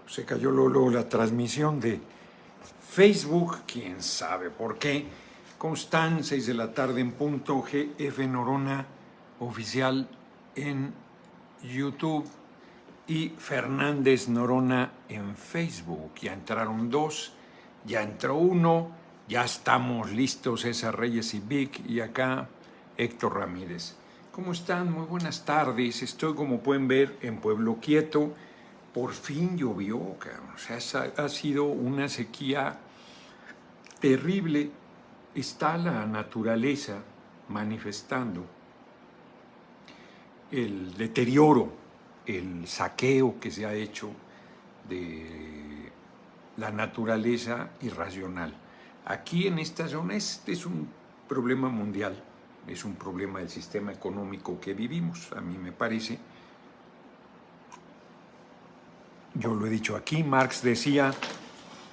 Se cayó luego la transmisión de Facebook, quién sabe por qué. ¿Cómo están? 6 de la tarde en punto. GF Norona oficial en YouTube y Fernández Norona en Facebook. Ya entraron dos, ya entró uno, ya estamos listos, César Reyes y Vic, y acá Héctor Ramírez. ¿Cómo están? Muy buenas tardes. Estoy, como pueden ver, en Pueblo Quieto. Por fin llovió, cabrón. O sea, ha sido una sequía terrible. Está la naturaleza manifestando el deterioro, el saqueo que se ha hecho de la naturaleza irracional. Aquí en esta zona este es un problema mundial, es un problema del sistema económico que vivimos, a mí me parece. Yo lo he dicho aquí, Marx decía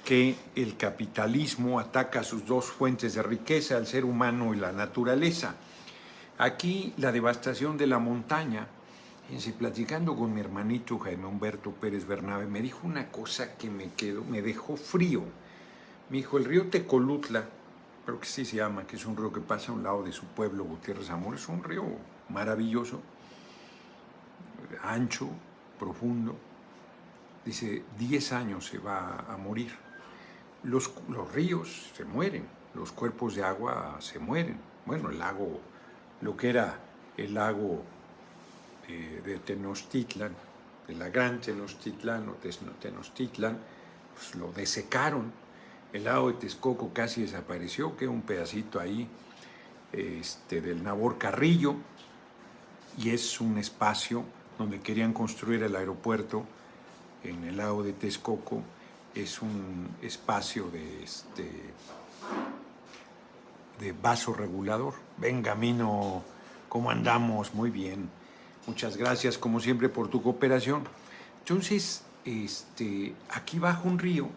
que el capitalismo ataca sus dos fuentes de riqueza, el ser humano y la naturaleza. Aquí la devastación de la montaña. Fíjense, platicando con mi hermanito Jaime Humberto Pérez Bernabe, me dijo una cosa que me dejó frío. Me dijo, el río Tecolutla, creo que sí se llama, que es un río que pasa a un lado de su pueblo, Gutiérrez Zamora, es un río maravilloso, ancho, profundo. Dice, 10 años se va a morir. Los ríos se mueren, los cuerpos de agua se mueren. Bueno, el lago, lo que era el lago de Tenochtitlan, de la Gran Tenochtitlan o Tenochtitlan, pues lo desecaron. El lago de Texcoco casi desapareció, queda un pedacito ahí del Nabor Carrillo, y es un espacio donde querían construir el aeropuerto en el lago de Texcoco. Es un espacio de vaso regulador. Venga, Mino, ¿cómo andamos? Muy bien. Muchas gracias, como siempre, por tu cooperación. Entonces, aquí baja un río,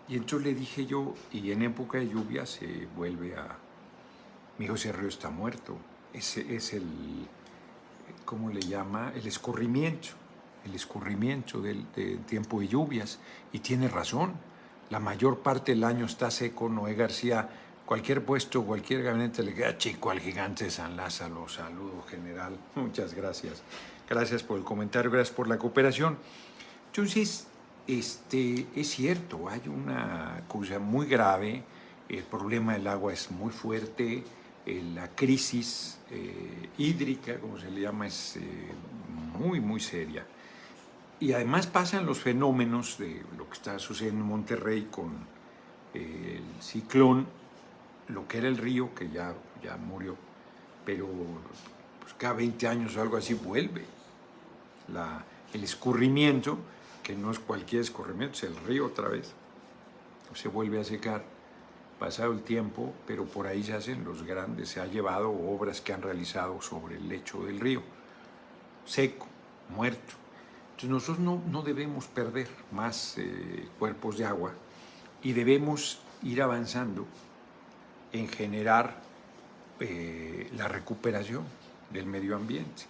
y entonces le dije yo, y en época de lluvia se vuelve a... Me dijo, ese río está muerto. Ese es el, ¿cómo le llama? El escurrimiento del tiempo de lluvias. Y tiene razón, la mayor parte del año está seco. Noé García, cualquier puesto, cualquier gabinete le queda chico al gigante de San Lázaro. Saludo general, muchas gracias. Gracias por el comentario, gracias por la cooperación. Entonces, es cierto, hay una cosa muy grave, el problema del agua es muy fuerte, la crisis hídrica, como se le llama, es muy, muy seria. Y además pasan los fenómenos de lo que está sucediendo en Monterrey con el ciclón, lo que era el río, que ya murió, pero pues, cada 20 años o algo así vuelve el escurrimiento, que no es cualquier escurrimiento, es el río otra vez, se vuelve a secar pasado el tiempo, pero por ahí se hacen los grandes, se ha llevado obras que han realizado sobre el lecho del río, seco, muerto. Entonces nosotros no debemos perder más cuerpos de agua y debemos ir avanzando en generar la recuperación del medio ambiente.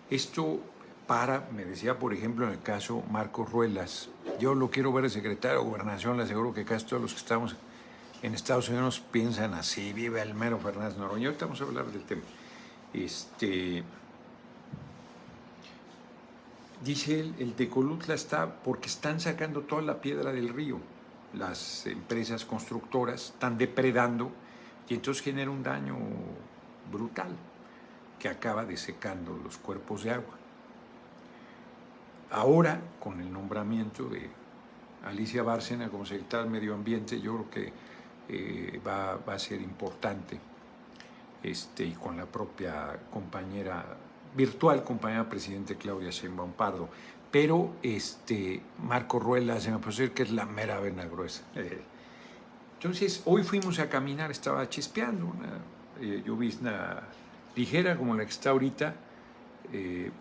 Esto me decía, por ejemplo, en el caso Marcos Ruelas, yo lo quiero ver el secretario de Gobernación, le aseguro que casi todos los que estamos en Estados Unidos piensan así, vive el mero Fernández Noroña. Ahorita vamos a hablar del tema. Dice él, el Tecolutla está porque están sacando toda la piedra del río. Las empresas constructoras están depredando y entonces genera un daño brutal que acaba desecando los cuerpos de agua. Ahora, con el nombramiento de Alicia Bárcena como secretaria del Medio Ambiente, yo creo que va a ser importante, y con la propia virtual compañera presidente Claudia Sheinbaum Pardo. Pero Marco Ruelas se me puede decir que es la mera vena gruesa. Entonces, hoy fuimos a caminar, estaba chispeando, una llovizna ligera como la que está ahorita,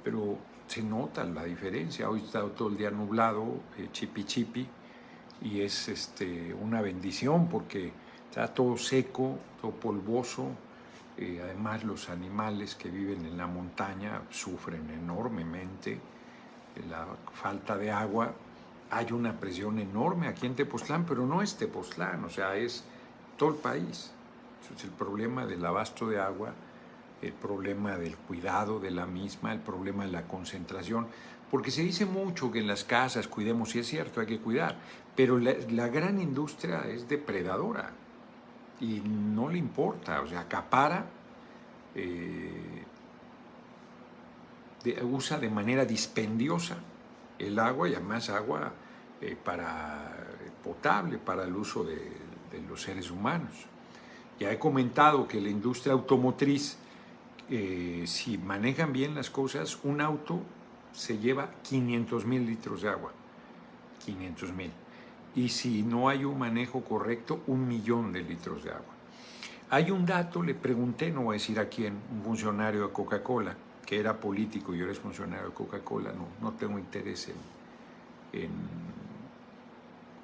pero se nota la diferencia. Hoy está todo el día nublado, chipi chipi, y es una bendición porque está todo seco, todo polvoso. Además, los animales que viven en la montaña sufren enormemente. la falta de agua. Hay una presión enorme aquí en Tepoztlán, pero no es Tepoztlán, o sea, es todo el país. Entonces, el problema del abasto de agua, el problema del cuidado de la misma, el problema de la concentración, porque se dice mucho que en las casas cuidemos, y es cierto, hay que cuidar, pero la gran industria es depredadora y no le importa, o sea, acapara, usa de manera dispendiosa el agua, y además agua para potable para el uso de los seres humanos. Ya he comentado que la industria automotriz, si manejan bien las cosas, un auto se lleva 500,000 litros de agua, 500,000. Y si no hay un manejo correcto, 1,000,000 de litros de agua. Hay un dato, le pregunté, no voy a decir a quién, un funcionario de Coca-Cola, que era político y yo era funcionario de Coca-Cola, no tengo interés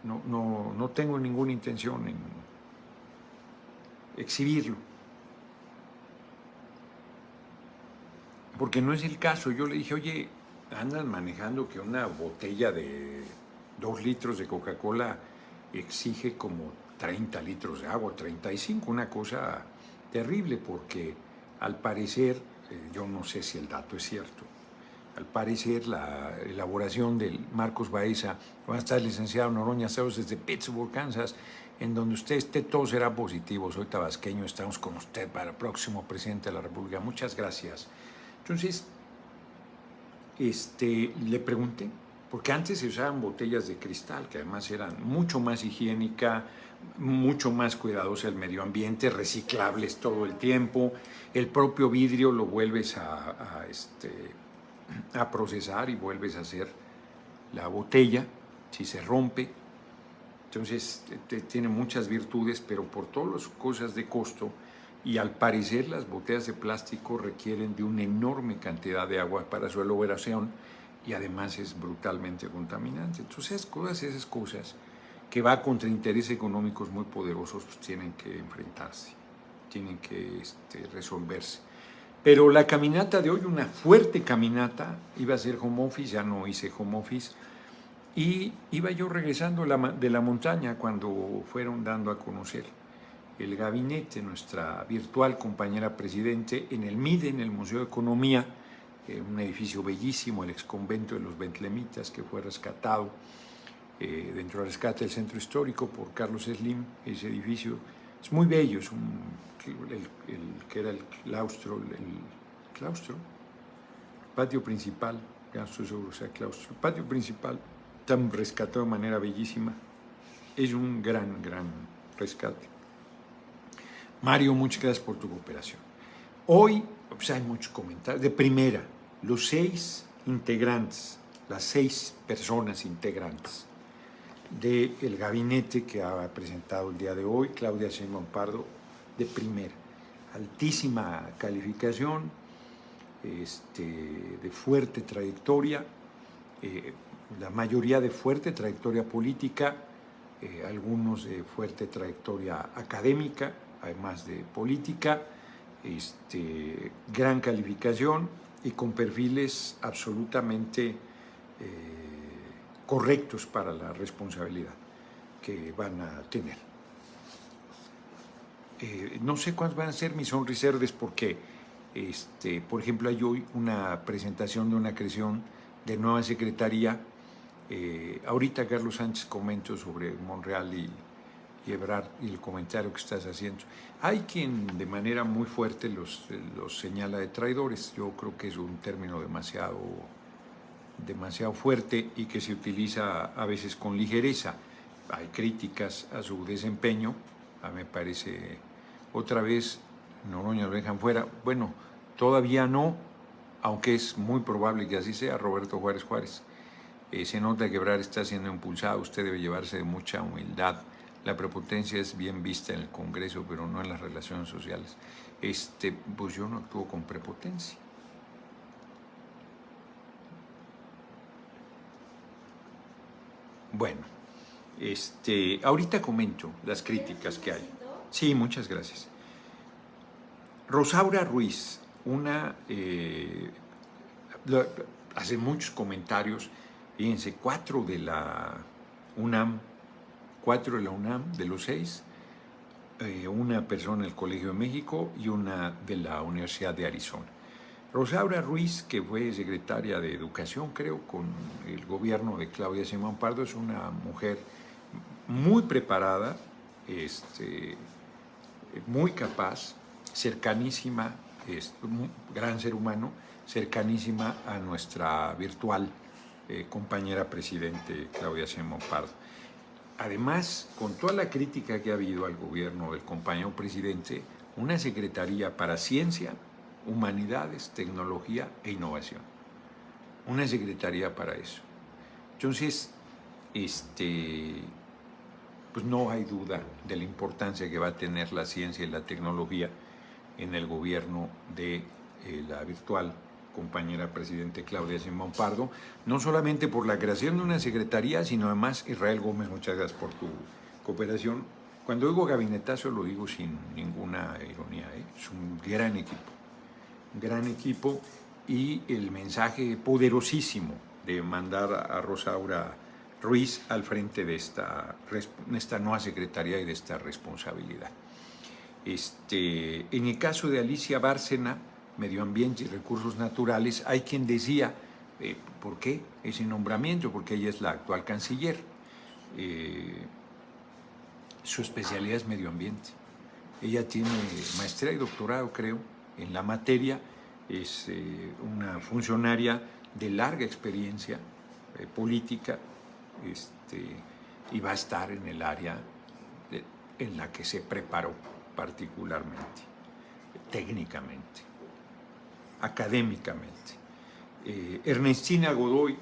no tengo ninguna intención en exhibirlo, porque no es el caso. Yo le dije, oye, andan manejando que una botella de 2 litros de Coca-Cola exige como 30 litros de agua, 35, una cosa terrible, porque al parecer, yo no sé si el dato es cierto, al parecer la elaboración del Marcos Baeza, va a estar licenciado Noroña Ceros desde Pittsburgh, Kansas, en donde usted esté, todo será positivo. Soy tabasqueño, estamos con usted para el próximo presidente de la República. Muchas gracias. Entonces, le pregunté, porque antes se usaban botellas de cristal, que además eran mucho más higiénica, mucho más cuidadosa del medio ambiente, reciclables todo el tiempo. El propio vidrio lo vuelves a procesar y vuelves a hacer la botella si se rompe. Entonces tiene muchas virtudes, pero por todas las cosas de costo, y al parecer las botellas de plástico requieren de una enorme cantidad de agua para su elaboración, y además es brutalmente contaminante. Entonces esas cosas que va contra intereses económicos muy poderosos, pues tienen que enfrentarse, tienen que resolverse. Pero la caminata de hoy, una fuerte caminata, iba a ser home office, ya no hice home office, y iba yo regresando de la montaña cuando fueron dando a conocer el gabinete, nuestra virtual compañera presidente, en el MIDE, en el Museo de Economía, un edificio bellísimo, el exconvento de los Bentlemitas, que fue rescatado dentro del rescate del centro histórico por Carlos Slim. Ese edificio es muy bello, es que era el claustro, patio principal, ya no estoy seguro sea claustro, el patio principal, tan rescatado de manera bellísima. Es un gran rescate. Mario, muchas gracias por tu cooperación. Hoy pues, hay muchos comentarios. De primera, los 6 integrantes, las 6 personas integrantes del gabinete que ha presentado el día de hoy, Claudia Sheinbaum Pardo, de primera, altísima calificación, de fuerte trayectoria, la mayoría de fuerte trayectoria política, algunos de fuerte trayectoria académica, además de política, gran calificación y con perfiles absolutamente correctos para la responsabilidad que van a tener. No sé cuáles van a ser mis sonriserdes porque, por ejemplo, hay hoy una presentación de una creación de nueva secretaría. Ahorita Carlos Sánchez comento sobre Monreal y Ebrard y el comentario que estás haciendo. Hay quien de manera muy fuerte los señala de traidores. Yo creo que es un término demasiado fuerte y que se utiliza a veces con ligereza. Hay críticas a su desempeño. A mí me parece, otra vez, Noroña lo dejan fuera. Bueno, todavía no, aunque es muy probable que así sea. Roberto Juárez. Se nota que Ebrard está siendo impulsado. Usted debe llevarse de mucha humildad. La prepotencia es bien vista en el Congreso, pero no en las relaciones sociales. Pues yo no actúo con prepotencia. Bueno, ahorita comento las críticas que hay. Sí, muchas gracias. Rosaura Ruiz, hace muchos comentarios. Fíjense, 4 de la UNAM, 4 de la UNAM, de los 6, una persona del Colegio de México y una de la Universidad de Arizona. Rosaura Ruiz, que fue secretaria de Educación, creo, con el gobierno de Claudia Sheinbaum Pardo, es una mujer muy preparada, muy capaz, cercanísima, un gran ser humano, cercanísima a nuestra virtual compañera presidente Claudia Sheinbaum Pardo. Además, con toda la crítica que ha habido al gobierno del compañero presidente, una secretaría para ciencia, humanidades, tecnología e innovación. Una secretaría para eso. Entonces, pues no hay duda de la importancia que va a tener la ciencia y la tecnología en el gobierno de la virtual compañera presidente Claudia Sheinbaum Pardo, no solamente por la creación de una secretaría, sino además, Israel Gómez, muchas gracias por tu cooperación. Cuando digo gabinetazo lo digo sin ninguna ironía, es un gran equipo, y el mensaje poderosísimo de mandar a Rosaura Ruiz al frente de esta nueva secretaría y de esta responsabilidad. En el caso de Alicia Bárcena, Medio Ambiente y Recursos Naturales, hay quien decía, ¿por qué ese nombramiento? Porque ella es la actual canciller. Su especialidad es medio ambiente. Ella tiene maestría y doctorado, creo, en la materia. Es una funcionaria de larga experiencia política, y va a estar en el área en la que se preparó particularmente, técnicamente, académicamente. Ernestina Godoy,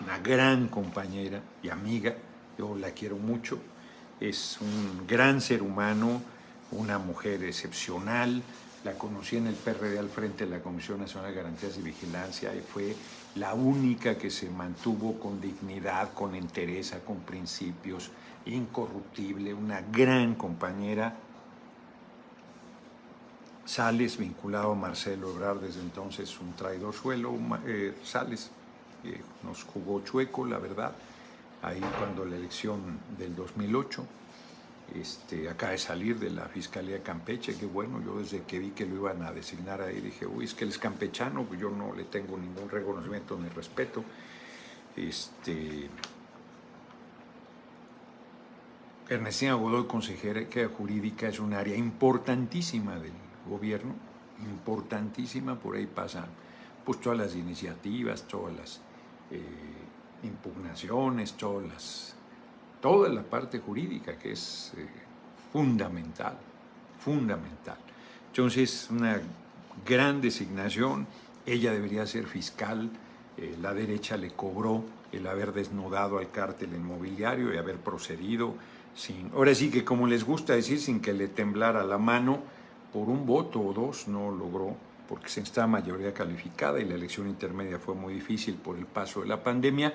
una gran compañera y amiga, yo la quiero mucho, es un gran ser humano, una mujer excepcional. La conocí en el PRD al frente de la Comisión Nacional de Garantías y Vigilancia y fue la única que se mantuvo con dignidad, con entereza, con principios, incorruptible, una gran compañera. Sales, vinculado a Marcelo Ebrard, desde entonces un traidor suelo. Sales nos jugó chueco, la verdad, ahí cuando la elección del 2008. Acaba de salir de la Fiscalía de Campeche, que bueno, yo desde que vi que lo iban a designar ahí dije, uy, es que él es campechano, pues yo no le tengo ningún reconocimiento ni respeto. Ernestina Godoy, consejera jurídica, es un área importantísima del gobierno, importantísima, por ahí pasan pues todas las iniciativas, todas las impugnaciones, toda la parte jurídica, que es fundamental. Entonces, una gran designación. Ella debería ser fiscal. La derecha le cobró el haber desnudado al cártel inmobiliario y haber procedido ahora sí que, como les gusta decir, sin que le temblara la mano. Por un voto o dos no logró, porque se está mayoría calificada y la elección intermedia fue muy difícil por el paso de la pandemia.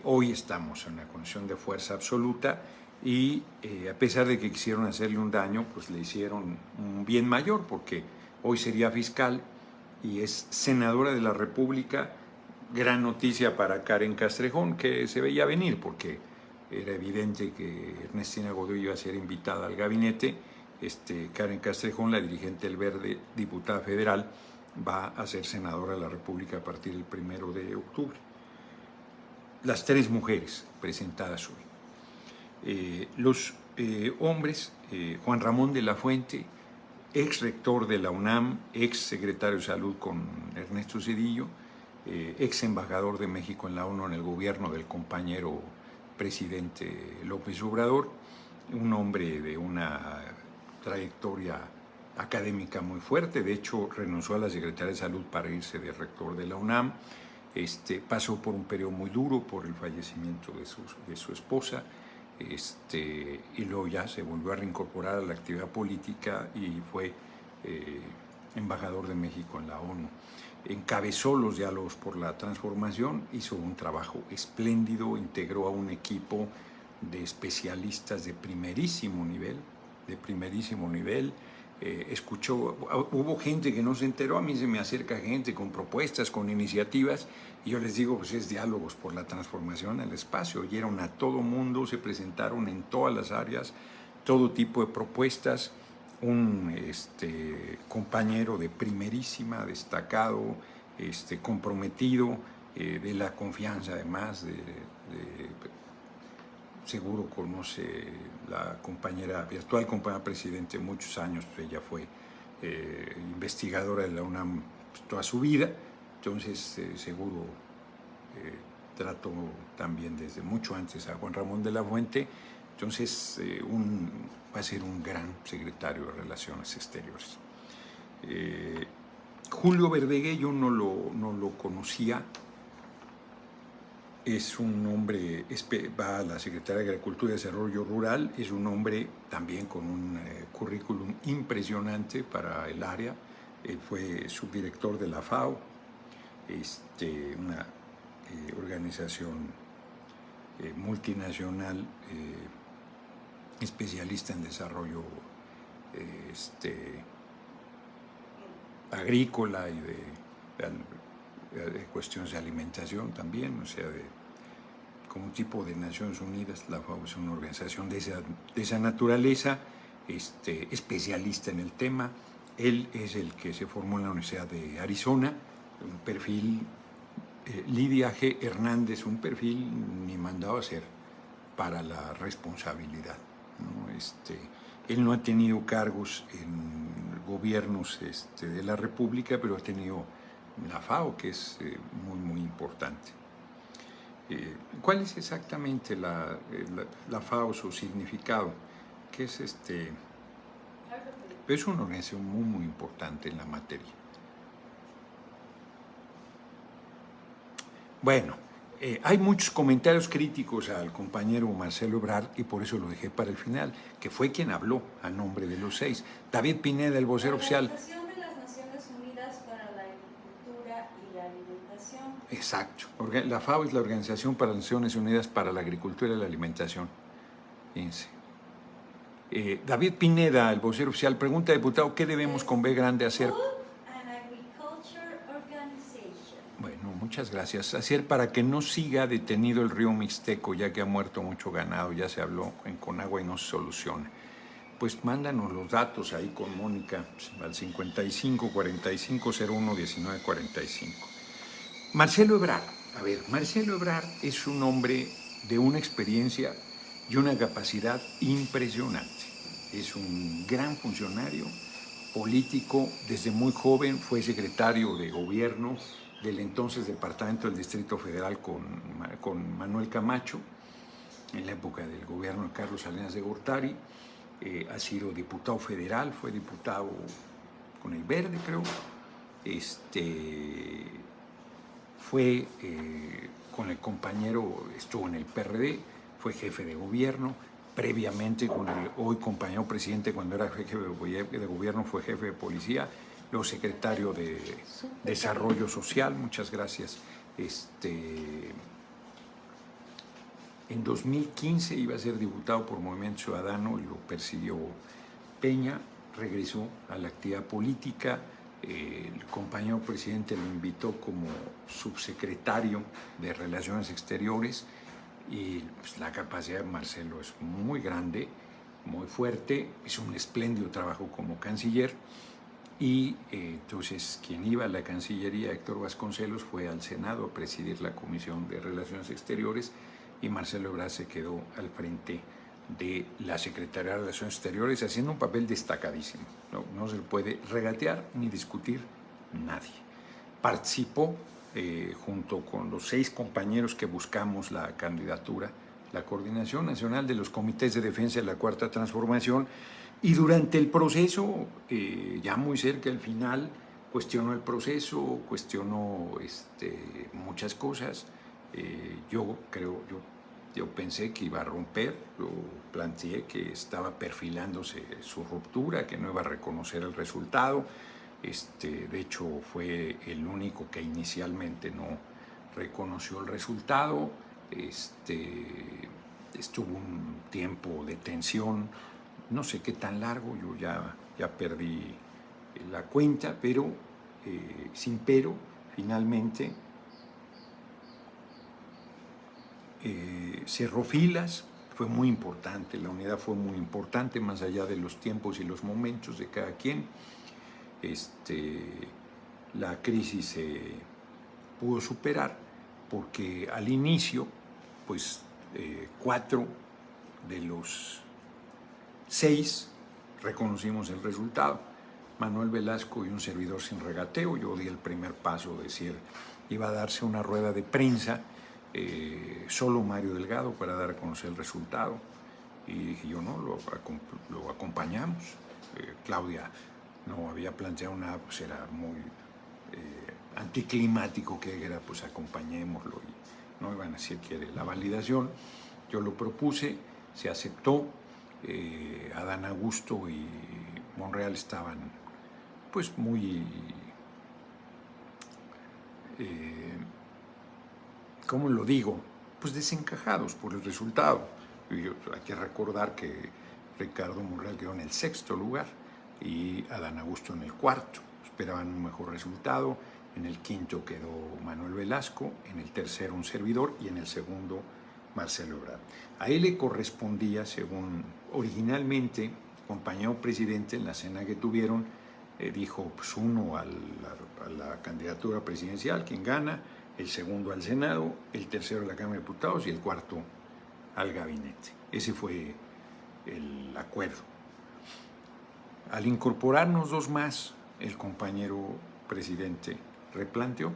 Hoy estamos en una condición de fuerza absoluta y a pesar de que quisieron hacerle un daño, pues le hicieron un bien mayor, porque hoy sería fiscal y es senadora de la República. Gran noticia para Karen Castrejón, que se veía venir, porque era evidente que Ernestina Godoy iba a ser invitada al gabinete. Karen Castrejón, la dirigente del Verde, diputada federal, va a ser senadora de la República a partir del 1 de octubre. Las 3 mujeres presentadas hoy. Los hombres, Juan Ramón de la Fuente, ex rector de la UNAM, ex secretario de Salud con Ernesto Zedillo, ex embajador de México en la ONU en el gobierno del compañero presidente López Obrador, un hombre de una trayectoria académica muy fuerte. De hecho, renunció a la Secretaría de Salud para irse de rector de la UNAM. Pasó por un periodo muy duro por el fallecimiento de su esposa, y luego ya se volvió a reincorporar a la actividad política y fue embajador de México en la ONU. Encabezó los diálogos por la transformación, hizo un trabajo espléndido, integró a un equipo de especialistas de primerísimo nivel, escuchó, hubo gente que no se enteró, a mí se me acerca gente con propuestas, con iniciativas, y yo les digo, pues es diálogos por la transformación del espacio. Oyeron a todo mundo, se presentaron en todas las áreas, todo tipo de propuestas. Un compañero de primerísima, destacado, comprometido, de la confianza además, seguro conoce la compañera, virtual compañera presidente, muchos años, ella fue investigadora de la UNAM toda su vida, entonces seguro trató también desde mucho antes a Juan Ramón de la Fuente, entonces va a ser un gran secretario de Relaciones Exteriores. Julio Verdeguer yo no lo conocía, es un hombre, va a la Secretaría de Agricultura y Desarrollo Rural, es un hombre también con un currículum impresionante para el área. Él fue subdirector de la FAO, una organización multinacional especialista en desarrollo agrícola y de cuestiones de alimentación también, o sea, como un tipo de Naciones Unidas. La FAO es una organización de esa naturaleza, especialista en el tema. Él es el que se formó en la Universidad de Arizona, un perfil, Lidia G. Hernández, un perfil ni mandado a hacer para la responsabilidad, ¿no? Él no ha tenido cargos en gobiernos de la República, pero ha tenido la FAO, que es muy importante. ¿Cuál es exactamente la FAO, su significado? ¿Qué es Es una organización muy importante en la materia. Bueno, hay muchos comentarios críticos al compañero Marcelo Ebrard y por eso lo dejé para el final, que fue quien habló a nombre de los 6. David Pineda, el vocero oficial. Organización de las Naciones Unidas para la Agricultura y la Alimentación. Exacto. La FAO es la Organización para las Naciones Unidas para la Agricultura y la Alimentación. Fíjense. David Pineda, el vocero oficial, pregunta, diputado, ¿qué debemos con B grande hacer? Bueno, muchas gracias. Hacer para que no siga detenido el río Mixteco, ya que ha muerto mucho ganado, ya se habló en Conagua y no se soluciona. Pues mándanos los datos ahí con Mónica al 55 45 01 19 45. Marcelo Ebrard, a ver, Marcelo Ebrard es un hombre de una experiencia y una capacidad impresionante. Es un gran funcionario político, desde muy joven fue secretario de gobierno del entonces Departamento del Distrito Federal con Manuel Camacho, en la época del gobierno de Carlos Salinas de Gortari. Ha sido diputado federal, fue diputado con el Verde, creo. Fue con el compañero, estuvo en el PRD, fue jefe de gobierno. Previamente con el hoy compañero presidente, cuando era jefe de gobierno, fue jefe de policía, luego secretario de Desarrollo Social, muchas gracias. En 2015 iba a ser diputado por Movimiento Ciudadano y lo persiguió Peña, regresó a la actividad política. El compañero presidente lo invitó como subsecretario de Relaciones Exteriores y pues, la capacidad de Marcelo es muy grande, muy fuerte, hizo un espléndido trabajo como canciller y entonces quien iba a la Cancillería, Héctor Vasconcelos, fue al Senado a presidir la Comisión de Relaciones Exteriores y Marcelo Ebrard se quedó al frente de la Secretaría de Relaciones Exteriores haciendo un papel destacadísimo. No se le puede regatear ni discutir nadie. Participó junto con los 6 compañeros que buscamos la candidatura, la Coordinación Nacional de los Comités de Defensa de la Cuarta Transformación, y durante el proceso, ya muy cerca del final, cuestionó el proceso, cuestionó muchas cosas. Yo pensé que iba a romper, lo planteé que estaba perfilándose su ruptura, que no iba a reconocer el resultado. De hecho, fue el único que inicialmente no reconoció el resultado. Estuvo un tiempo de tensión no sé qué tan largo, yo ya perdí la cuenta, pero sin pero, finalmente cerró filas. Fue muy importante, la unidad fue muy importante, más allá de los tiempos y los momentos de cada quien. La crisis se pudo superar porque al inicio, pues 4 de los 6 reconocimos el resultado. Manuel Velasco y un servidor sin regateo. Yo di el primer paso, decir, iba a darse una rueda de prensa, solo Mario Delgado para dar a conocer el resultado. Y dije yo, no, lo acompañamos. Claudia no había planteado nada, pues era muy anticlimático que era, pues acompañémoslo, y no iban a decir que era la validación. Yo lo propuse, se aceptó. Adán Augusto y Monreal estaban pues muy, ¿cómo lo digo? Pues desencajados por el resultado. Hay que recordar que Ricardo Monreal quedó en el 6º lugar y Adán Augusto en el 4º. Esperaban un mejor resultado. En el 5º quedó Manuel Velasco, en el 3º un servidor y en el 2º Marcelo Ebrard. A él le correspondía, según originalmente, compañero presidente, en la cena que tuvieron, dijo pues uno a la candidatura presidencial, quien gana, el segundo al Senado, el tercero a la Cámara de Diputados y el cuarto al gabinete. Ese fue el acuerdo. Al incorporarnos 2 más, el compañero presidente replanteó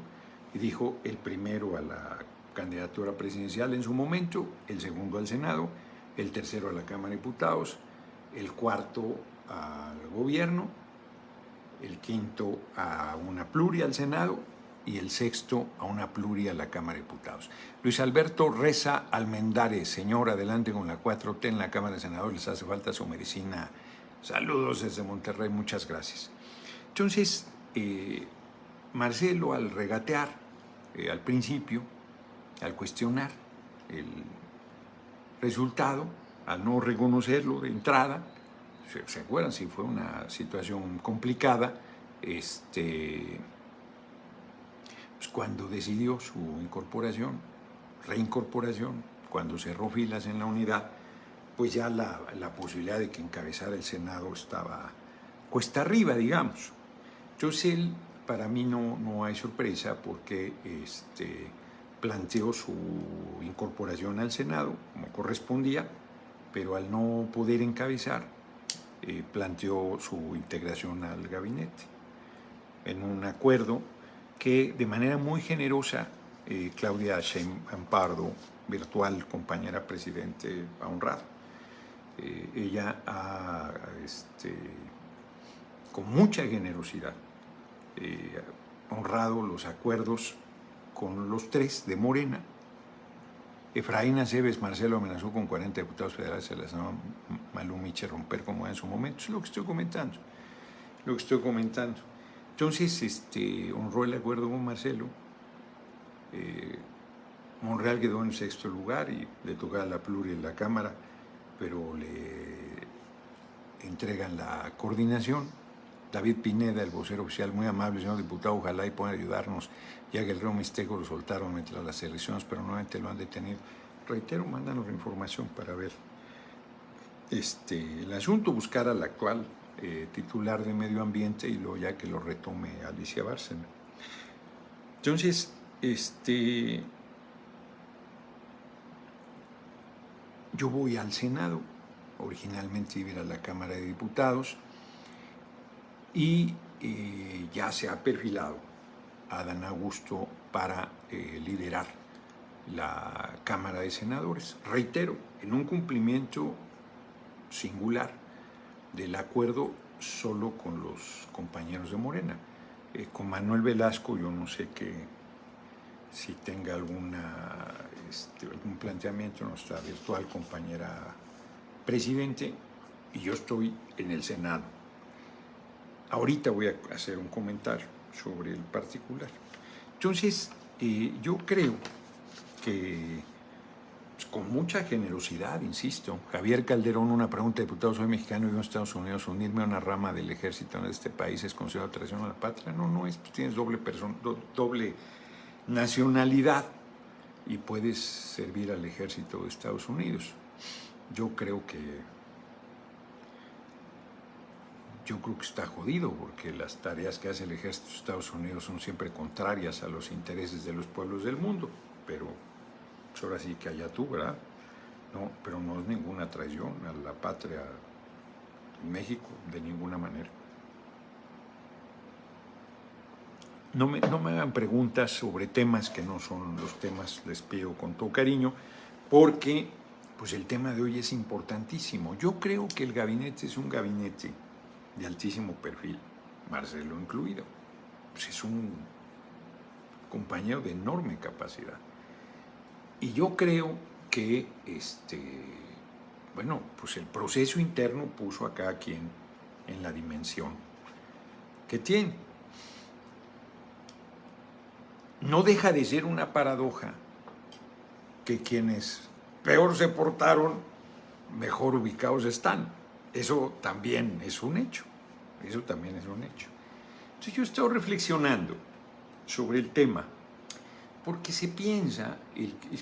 y dijo el primero a la candidatura presidencial en su momento, el segundo al Senado, el tercero a la Cámara de Diputados, el cuarto al gobierno, el quinto a una pluria al Senado y el 6º a una pluria a la Cámara de Diputados. Luis Alberto Reza Almendares, señor, adelante con la 4T en la Cámara de Senadores, les hace falta su medicina. Saludos desde Monterrey, muchas gracias. Entonces, Marcelo, al regatear, al principio, al cuestionar el resultado, al no reconocerlo de entrada, ¿se acuerdan? Si fue una situación complicada, pues cuando decidió su reincorporación, cuando cerró filas en la unidad, pues ya la posibilidad de que encabezara el Senado estaba cuesta arriba, digamos. Entonces él, para mí no hay sorpresa, porque planteó su incorporación al Senado como correspondía, pero al no poder encabezar, planteó su integración al gabinete en un acuerdo que de manera muy generosa Claudia Sheinbaum Pardo, virtual compañera presidente, ha honrado. Ella ha, con mucha generosidad, honrado los acuerdos con los 3 de Morena. Efraín Aceves Marcelo amenazó con 40 diputados federales, se las llama Malú Miche romper como en su momento. Es lo que estoy comentando. Entonces, honró el acuerdo con Marcelo. Monreal quedó en el 6º lugar y le tocaba la pluria en la Cámara, pero le entregan la coordinación. David Pineda, el vocero oficial, muy amable, señor diputado, ojalá y puedan ayudarnos, ya que el reo Mixteco lo soltaron mientras las elecciones, pero nuevamente lo han detenido. Reitero, mándanos la información para ver el asunto, buscar al actual titular de Medio Ambiente y luego ya que lo retome Alicia Bárcena. Entonces, yo voy al Senado, originalmente iba a ir a la Cámara de Diputados, y ya se ha perfilado a Adán Augusto para liderar la Cámara de Senadores. Reitero, en un cumplimiento singular del acuerdo solo con los compañeros de Morena. Con Manuel Velasco yo no sé si tenga algún planteamiento, nuestra virtual compañera presidente, y yo estoy en el Senado. Ahorita voy a hacer un comentario sobre el particular. Entonces, yo creo que pues, con mucha generosidad, insisto. Javier Calderón, una pregunta, diputado, soy mexicano, vivo en Estados Unidos, unirme a una rama del ejército en este país es considerado traición a la patria. No, no es, pues, tienes doble nacionalidad y puedes servir al ejército de Estados Unidos. Yo creo que está jodido porque las tareas que hace el ejército de Estados Unidos son siempre contrarias a los intereses de los pueblos del mundo, pero pues ahora sí que allá tú, ¿verdad? No, pero no es ninguna traición a la patria en México, de ninguna manera. No me hagan preguntas sobre temas que no son los temas, les pido con todo cariño, porque pues el tema de hoy es importantísimo. Yo creo que el gabinete es un gabinete de altísimo perfil, Marcelo incluido. Pues es un compañero de enorme capacidad. Y yo creo que bueno, pues el proceso interno puso a cada quien en la dimensión que tiene. No deja de ser una paradoja que quienes peor se portaron, mejor ubicados están. Eso también es un hecho. Eso también es un hecho. Entonces yo he estado reflexionando sobre el tema, porque se piensa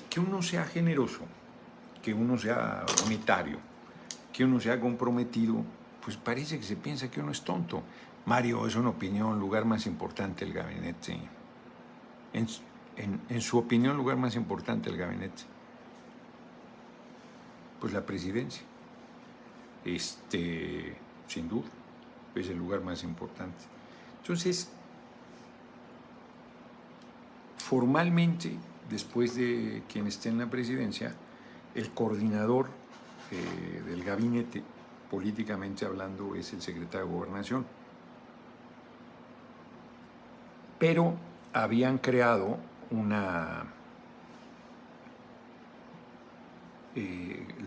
que uno sea generoso, que uno sea unitario, que uno sea comprometido, pues parece que se piensa que uno es tonto. Mario, es una opinión, lugar más importante el gabinete. En su opinión, lugar más importante el gabinete. Pues la presidencia. Sin duda, es el lugar más importante. Entonces, formalmente, después de quien esté en la presidencia, el coordinador del gabinete, políticamente hablando, es el secretario de Gobernación. Pero habían creado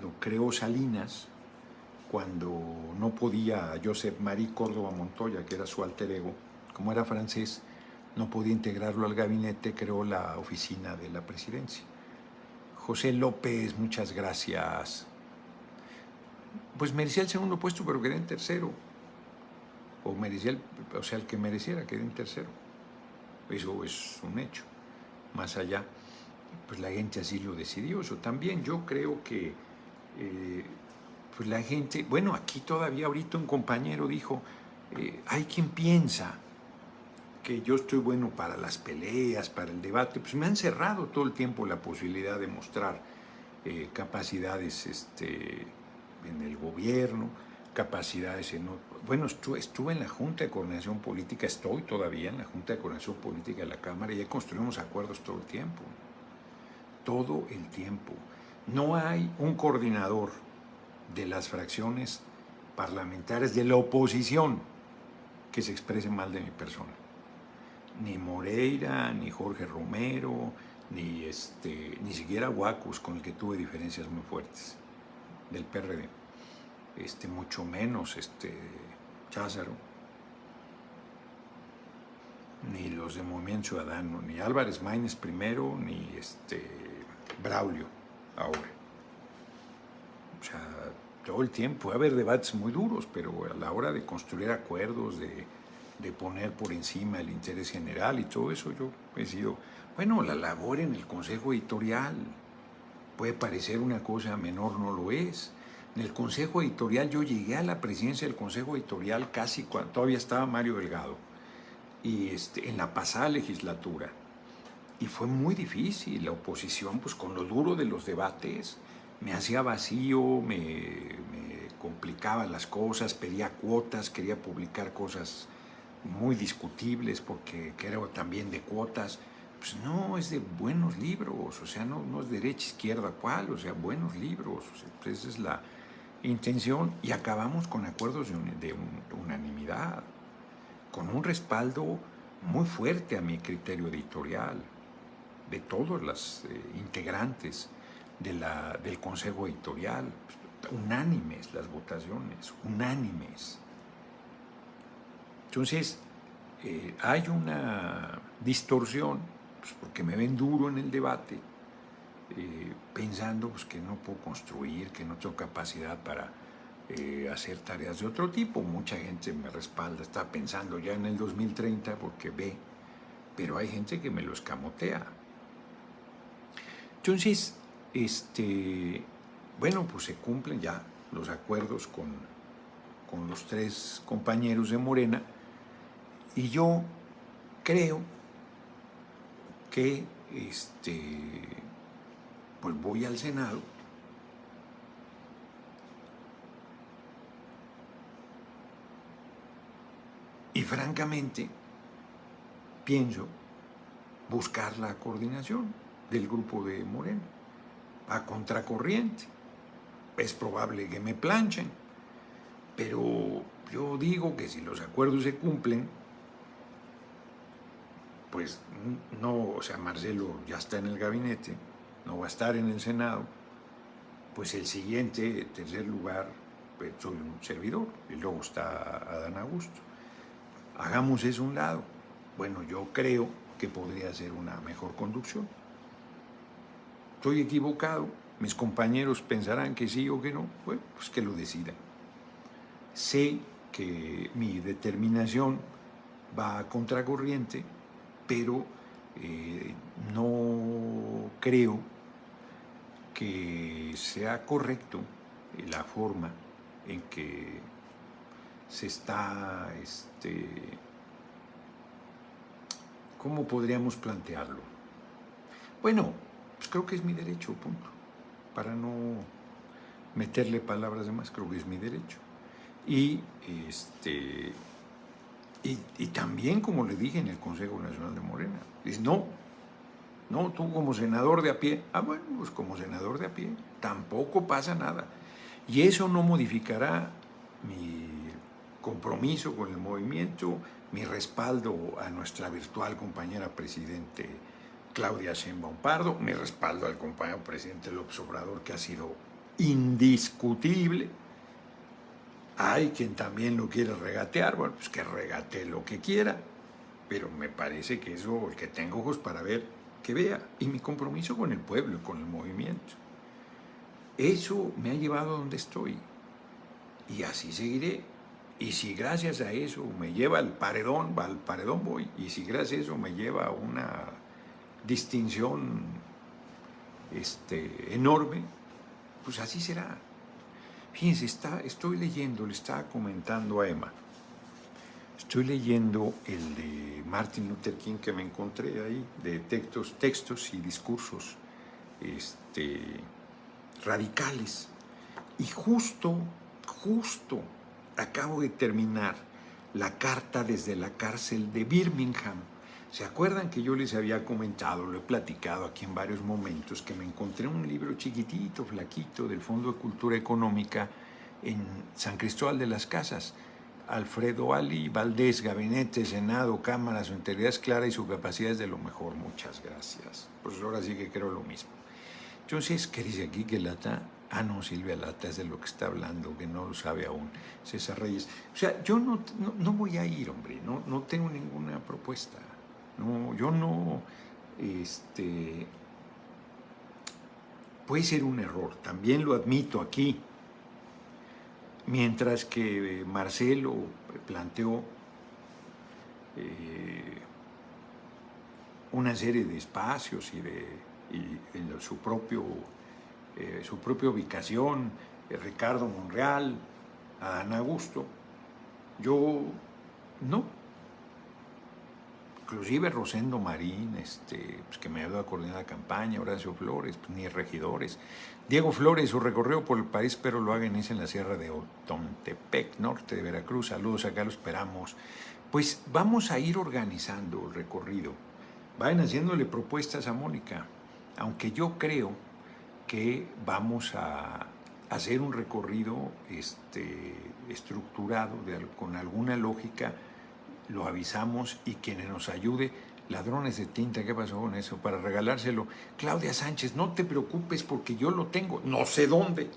lo creó Salinas cuando no podía Josep María Córdoba Montoya, que era su alter ego, como era francés, no podía integrarlo al gabinete, creó la oficina de la presidencia. José López, muchas gracias. Pues merecía el segundo puesto, pero quedé en tercero. El que mereciera, quedé en tercero. Eso es un hecho. Más allá, pues la gente así lo decidió. Eso también yo creo que pues la gente, bueno, aquí todavía ahorita un compañero dijo, hay quien piensa que yo estoy bueno para las peleas, para el debate, pues me han cerrado todo el tiempo la posibilidad de mostrar capacidades en el gobierno, capacidades en... Bueno, estuve en la Junta de Coordinación Política, estoy todavía en la Junta de Coordinación Política de la Cámara y ya construimos acuerdos todo el tiempo. Todo el tiempo. No hay un coordinador de las fracciones parlamentarias de la oposición que se exprese mal de mi persona. Ni Moreira, ni Jorge Romero, ni siquiera Huacus, con el que tuve diferencias muy fuertes, del PRD. Mucho menos Cházaro, ni los de Movimiento Ciudadano, ni Álvarez Maínez primero, ni Braulio ahora. O sea, todo el tiempo va a haber debates muy duros, pero a la hora de construir acuerdos, de poner por encima el interés general y todo eso, yo he sido... Bueno, la labor en el Consejo Editorial puede parecer una cosa menor, no lo es. En el Consejo Editorial, yo llegué a la presidencia del Consejo Editorial casi cuando todavía estaba Mario Delgado, y en la pasada legislatura. Y fue muy difícil, la oposición, pues con lo duro de los debates, me hacía vacío, me complicaba las cosas, pedía cuotas, quería publicar cosas muy discutibles porque era también de cuotas. Pues no, es de buenos libros, o sea, no es derecha, izquierda, ¿cuál? O sea, buenos libros, o sea, pues esa es la intención y acabamos con acuerdos de unanimidad, con un respaldo muy fuerte a mi criterio editorial, de todos los integrantes del Consejo Editorial, unánimes las votaciones, unánimes. Entonces, hay una distorsión, pues porque me ven duro en el debate, pensando pues, que no puedo construir, que no tengo capacidad para hacer tareas de otro tipo. Mucha gente me respalda, está pensando ya en el 2030 porque ve, pero hay gente que me lo escamotea. Entonces, bueno, pues se cumplen ya los acuerdos con los 3 compañeros de Morena y yo creo que pues voy al Senado y francamente pienso buscar la coordinación del grupo de Morena a contracorriente. Es probable que me planchen, pero yo digo que si los acuerdos se cumplen, pues no, o sea, Marcelo ya está en el gabinete, no va a estar en el Senado, pues el siguiente, tercer lugar, pues soy un servidor, y luego está Adán Augusto. Hagamos eso a un lado. Bueno, yo creo que podría ser una mejor conducción. Estoy equivocado, mis compañeros pensarán que sí o que no, bueno, pues que lo decidan. Sé que mi determinación va a contracorriente, pero no creo que sea correcto la forma en que se está, ¿cómo podríamos plantearlo? Bueno, pues creo que es mi derecho, punto. Para no meterle palabras de más, creo que es mi derecho. Y también, como le dije en el Consejo Nacional de Morena, dice, no, tú como senador de a pie, bueno, pues como senador de a pie, tampoco pasa nada. Y eso no modificará mi compromiso con el movimiento, mi respaldo a nuestra virtual compañera presidente Claudia Sheinbaum Pardo, mi respaldo al compañero presidente López Obrador, que ha sido indiscutible. Hay quien también lo quiere regatear, bueno, pues que regatee lo que quiera, pero me parece que eso, el que tenga ojos para ver, que vea. Y mi compromiso con el pueblo y con el movimiento. Eso me ha llevado a donde estoy. Y así seguiré. Y si gracias a eso me lleva al paredón voy. Y si gracias a eso me lleva a una distinción enorme, pues así será. Fíjense, estoy leyendo, le estaba comentando a Emma, estoy leyendo el de Martin Luther King que me encontré ahí, de textos y discursos radicales. Y justo acabo de terminar la carta desde la cárcel de Birmingham. ¿Se acuerdan que yo les había comentado, lo he platicado aquí en varios momentos, que me encontré un libro chiquitito, flaquito, del Fondo de Cultura Económica en San Cristóbal de las Casas? Alfredo Ali Valdés, Gabinete, Senado, Cámara, su integridad es clara y su capacidad es de lo mejor. Muchas gracias. Pues ahora sí que creo lo mismo. Entonces, ¿qué dice aquí? Que Lata, no, Silvia Lata es de lo que está hablando, que no lo sabe aún César Reyes. O sea, yo no voy a ir, hombre, no tengo ninguna propuesta. No, yo no, puede ser un error, también lo admito aquí. Mientras que Marcelo planteó una serie de espacios y en su propia ubicación, Ricardo Monreal, Adán Augusto, yo no. Inclusive Rosendo Marín, pues que me ayudó a coordinar la campaña, Horacio Flores, pues ni regidores. Diego Flores, su recorrido por el país, espero lo hagan en la Sierra de Otontepec, norte de Veracruz. Saludos, acá lo esperamos. Pues vamos a ir organizando el recorrido. Vayan haciéndole propuestas a Mónica, aunque yo creo que vamos a hacer un recorrido estructurado, con alguna lógica. Lo avisamos y quienes nos ayude, ladrones de tinta, ¿qué pasó con eso? Para regalárselo. Claudia Sánchez, no te preocupes porque yo lo tengo, no sé dónde,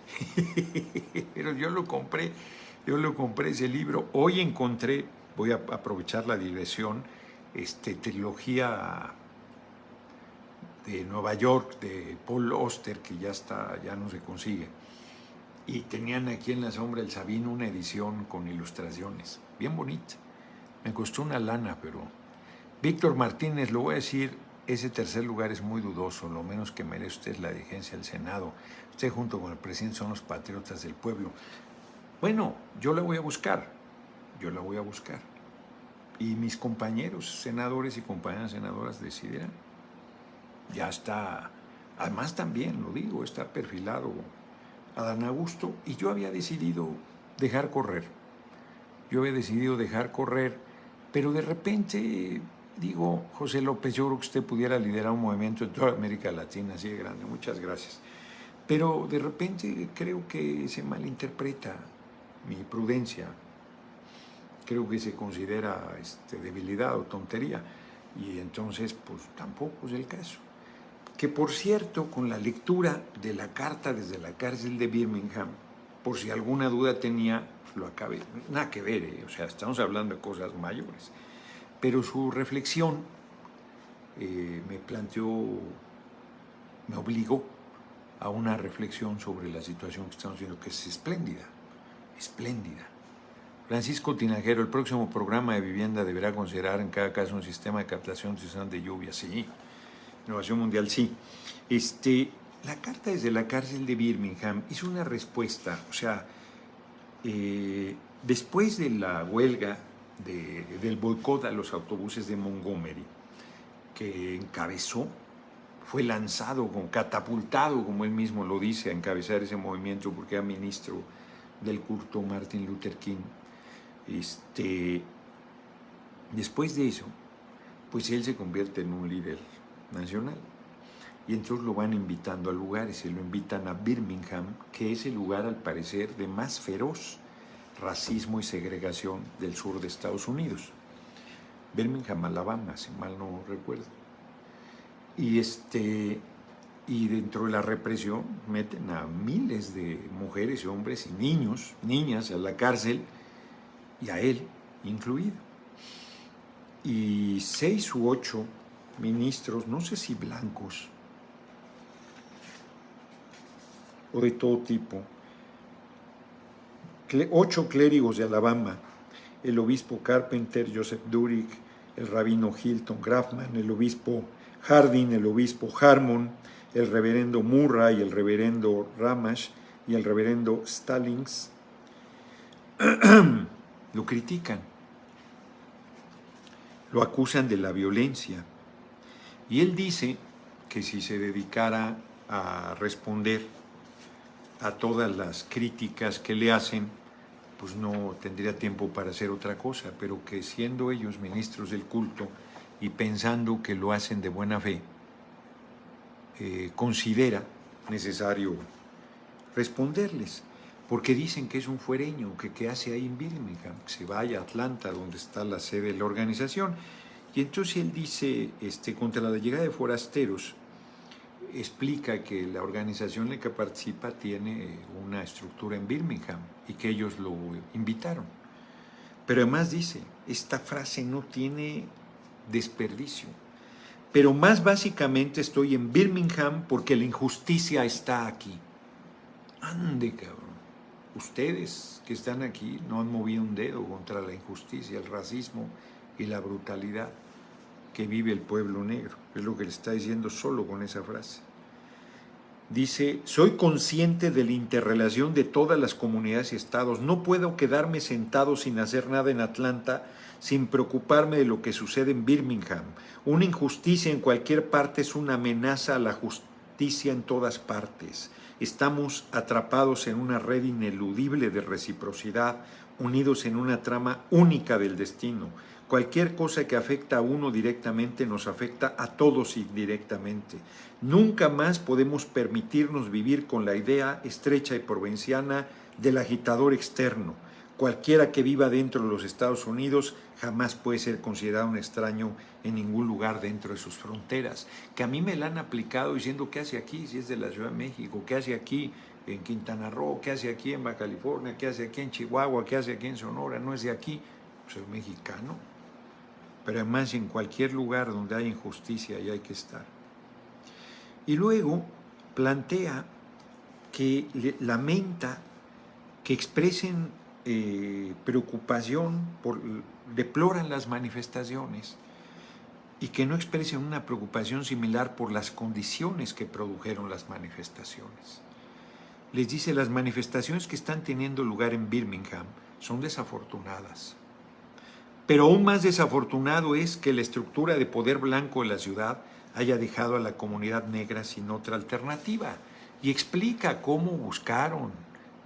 pero yo lo compré ese libro. Hoy encontré, voy a aprovechar la digresión, trilogía de Nueva York, de Paul Auster, que ya no se consigue. Y tenían aquí en la sombra del Sabino una edición con ilustraciones, bien bonita. Me costó una lana, pero... Víctor Martínez, lo voy a decir, ese tercer lugar es muy dudoso, lo menos que merece usted es la dirigencia del Senado. Usted junto con el presidente son los patriotas del pueblo. Bueno, yo la voy a buscar, Y mis compañeros senadores y compañeras senadoras decidirán. Ya está, además también, lo digo, está perfilado Adán Augusto, y yo había decidido dejar correr. Pero de repente digo, José López, yo creo que usted pudiera liderar un movimiento en toda América Latina así de grande, muchas gracias. Pero de repente creo que se malinterpreta mi prudencia, creo que se considera debilidad o tontería, y entonces pues tampoco es el caso. Que por cierto, con la lectura de la carta desde la cárcel de Birmingham, por si alguna duda tenía, lo acabé, nada que ver, o sea, estamos hablando de cosas mayores, pero su reflexión me obligó a una reflexión sobre la situación que estamos viendo, que es espléndida. Francisco Tinajero, el próximo programa de vivienda deberá considerar en cada caso un sistema de captación de lluvia, sí. Innovación mundial, sí. La carta desde la cárcel de Birmingham hizo una respuesta, o sea, después de la huelga del boicot a los autobuses de Montgomery, que encabezó, fue lanzado, catapultado, como él mismo lo dice, a encabezar ese movimiento porque era ministro del culto Martin Luther King. Después de eso, pues él se convierte en un líder nacional. Y entonces lo van invitando a lugares, se lo invitan a Birmingham, que es el lugar al parecer de más feroz racismo y segregación del sur de Estados Unidos. Birmingham, Alabama, si mal no recuerdo. Y dentro de la represión meten a miles de mujeres y hombres y niñas a la cárcel, y a él incluido. Y 6 u 8 ministros, no sé si blancos o de todo tipo, 8 clérigos de Alabama, el obispo Carpenter, Joseph Durick, el rabino Hilton Grafman, el obispo Hardin, el obispo Harmon, el reverendo Murray, el reverendo Ramash y el reverendo Stallings, lo critican, lo acusan de la violencia. Y él dice que si se dedicara a responder a todas las críticas que le hacen, pues no tendría tiempo para hacer otra cosa, pero que siendo ellos ministros del culto y pensando que lo hacen de buena fe, considera necesario responderles, porque dicen que es un fuereño, que qué hace ahí en Birmingham, que se vaya a Atlanta, donde está la sede de la organización. Y entonces él dice, contra la llegada de forasteros, explica que la organización en la que participa tiene una estructura en Birmingham y que ellos lo invitaron. Pero además dice, esta frase no tiene desperdicio, pero más básicamente estoy en Birmingham porque la injusticia está aquí. Ande, cabrón. Ustedes que están aquí no han movido un dedo contra la injusticia, el racismo y la brutalidad que vive el pueblo negro. Es lo que le está diciendo solo con esa frase. Dice, soy consciente de la interrelación de todas las comunidades y estados. No puedo quedarme sentado sin hacer nada en Atlanta, sin preocuparme de lo que sucede en Birmingham. Una injusticia en cualquier parte es una amenaza a la justicia en todas partes. Estamos atrapados en una red ineludible de reciprocidad, unidos en una trama única del destino. Cualquier cosa que afecta a uno directamente nos afecta a todos indirectamente. Nunca más podemos permitirnos vivir con la idea estrecha y provinciana del agitador externo. Cualquiera que viva dentro de los Estados Unidos jamás puede ser considerado un extraño en ningún lugar dentro de sus fronteras. Que a mí me la han aplicado diciendo ¿qué hace aquí si es de la Ciudad de México? ¿Qué hace aquí en Quintana Roo? ¿Qué hace aquí en Baja California? ¿Qué hace aquí en Chihuahua? ¿Qué hace aquí en Sonora? ¿No es de aquí? Soy mexicano. Pero además en cualquier lugar donde hay injusticia ahí hay que estar. Y luego plantea que lamenta que expresen preocupación, deploran las manifestaciones y que no expresen una preocupación similar por las condiciones que produjeron las manifestaciones. Les dice, las manifestaciones que están teniendo lugar en Birmingham son desafortunadas, pero aún más desafortunado es que la estructura de poder blanco de la ciudad haya dejado a la comunidad negra sin otra alternativa, y explica cómo buscaron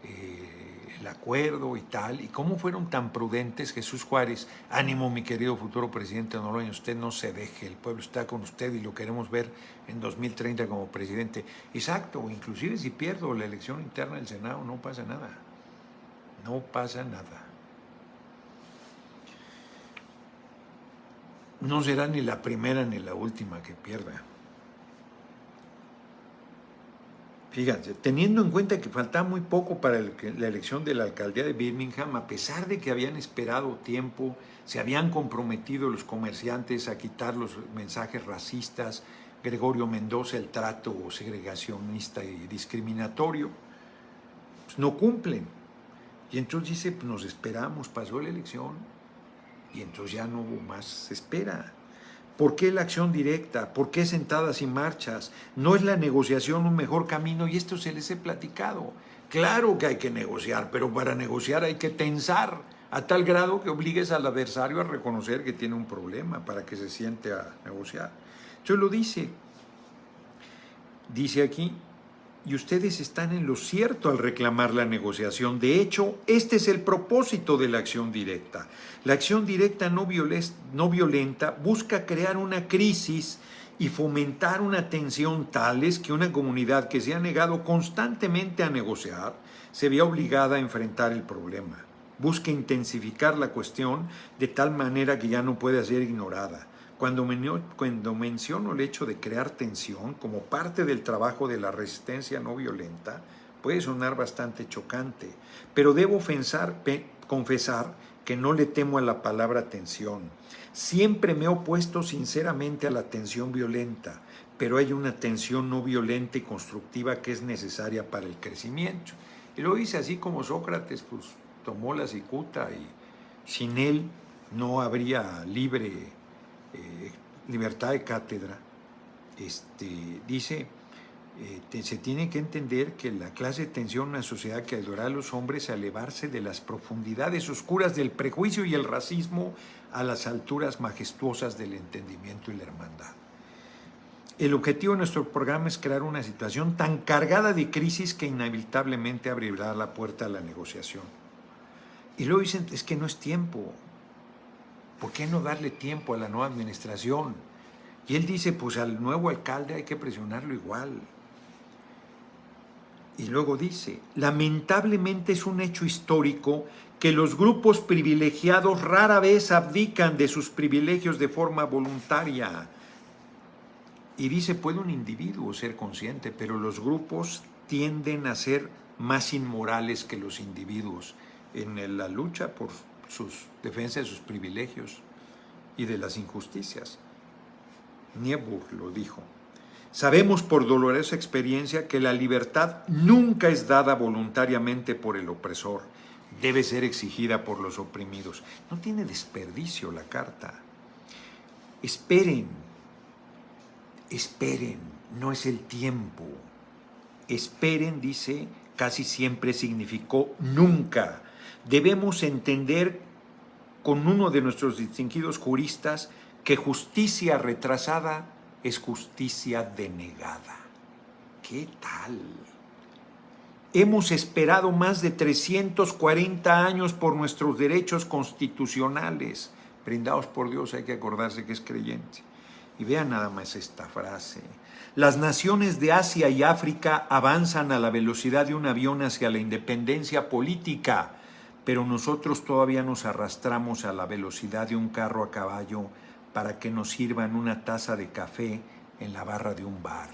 el acuerdo y tal, y cómo fueron tan prudentes. Jesús Juárez, ánimo mi querido futuro presidente de Noroña, usted no se deje, el pueblo está con usted y lo queremos ver en 2030 como presidente. Exacto, inclusive si pierdo la elección interna del Senado, no pasa nada, no pasa nada. No será ni la primera ni la última que pierda. Fíjense, teniendo en cuenta que faltaba muy poco para la elección de la alcaldía de Birmingham, a pesar de que habían esperado tiempo, se habían comprometido los comerciantes a quitar los mensajes racistas, Gregorio Mendoza, el trato segregacionista y discriminatorio, pues no cumplen. Y entonces dice, pues nos esperamos, pasó la elección, y entonces ya no hubo más espera. ¿Por qué la acción directa? ¿Por qué sentadas y marchas? ¿No es la negociación un mejor camino? Y esto se les he platicado. Claro que hay que negociar, pero para negociar hay que tensar a tal grado que obligues al adversario a reconocer que tiene un problema para que se siente a negociar. Entonces lo dice aquí, y ustedes están en lo cierto al reclamar la negociación. De hecho, este es el propósito de la acción directa. La acción directa no violenta busca crear una crisis y fomentar una tensión tales que una comunidad que se ha negado constantemente a negociar se vea obligada a enfrentar el problema. Busca intensificar la cuestión de tal manera que ya no pueda ser ignorada. Cuando menciono el hecho de crear tensión como parte del trabajo de la resistencia no violenta, puede sonar bastante chocante, pero debo confesar que no le temo a la palabra tensión. Siempre me he opuesto sinceramente a la tensión violenta, pero hay una tensión no violenta y constructiva que es necesaria para el crecimiento. Y lo dice así como Sócrates, pues tomó la cicuta y sin él no habría libertad de cátedra. Dice, se tiene que entender que la clase de tensión en una sociedad que ayudará a los hombres a elevarse de las profundidades oscuras del prejuicio y el racismo a las alturas majestuosas del entendimiento y la hermandad. El objetivo de nuestro programa es crear una situación tan cargada de crisis que inevitablemente abrirá la puerta a la negociación. Y luego dicen, es que no es tiempo. ¿Por qué no darle tiempo a la nueva administración? Y él dice, pues al nuevo alcalde hay que presionarlo igual. Y luego dice, lamentablemente es un hecho histórico que los grupos privilegiados rara vez abdican de sus privilegios de forma voluntaria. Y dice, puede un individuo ser consciente, pero los grupos tienden a ser más inmorales que los individuos en la lucha por sus defensa de sus privilegios y de las injusticias. Niebuhr lo dijo. Sabemos por dolorosa experiencia que la libertad nunca es dada voluntariamente por el opresor, debe ser exigida por los oprimidos. No tiene desperdicio la carta. Esperen, no es el tiempo. Esperen, dice, casi siempre significó nunca. Debemos entender con uno de nuestros distinguidos juristas que justicia retrasada es justicia denegada. ¿Qué tal? Hemos esperado más de 340 años por nuestros derechos constitucionales, brindados por Dios, hay que acordarse que es creyente. Y vean nada más esta frase. Las naciones de Asia y África avanzan a la velocidad de un avión hacia la independencia política, pero nosotros todavía nos arrastramos a la velocidad de un carro a caballo para que nos sirvan una taza de café en la barra de un bar.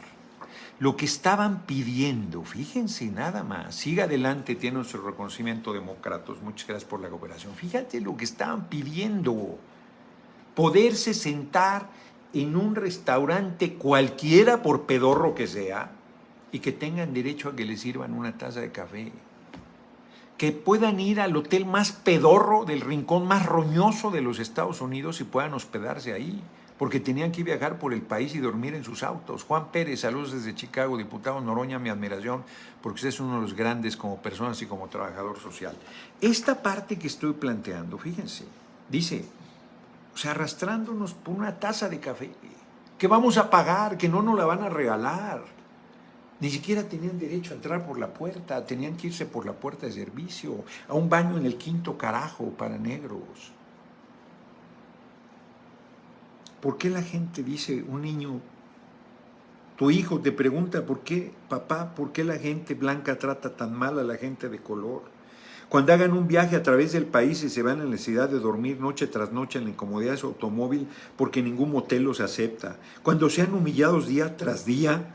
Lo que estaban pidiendo, fíjense nada más, siga adelante, tiene nuestro reconocimiento demócratas, muchas gracias por la cooperación. Fíjate lo que estaban pidiendo, poderse sentar en un restaurante cualquiera, por pedorro que sea, y que tengan derecho a que les sirvan una taza de café. Que puedan ir al hotel más pedorro del rincón más roñoso de los Estados Unidos y puedan hospedarse ahí, porque tenían que viajar por el país y dormir en sus autos. Juan Pérez, saludos desde Chicago. Diputado Noroña, mi admiración, porque usted es uno de los grandes como personas y como trabajador social. Esta parte que estoy planteando, fíjense, dice, o sea, arrastrándonos por una taza de café, que vamos a pagar, que no nos la van a regalar. Ni siquiera tenían derecho a entrar por la puerta, tenían que irse por la puerta de servicio, a un baño en el quinto carajo para negros. ¿Por qué la gente dice, un niño, tu hijo te pregunta, ¿por qué, papá, por qué la gente blanca trata tan mal a la gente de color? Cuando hagan un viaje a través del país y se vean en la necesidad de dormir noche tras noche en la incomodidad de su automóvil porque ningún motel los acepta. Cuando sean humillados día tras día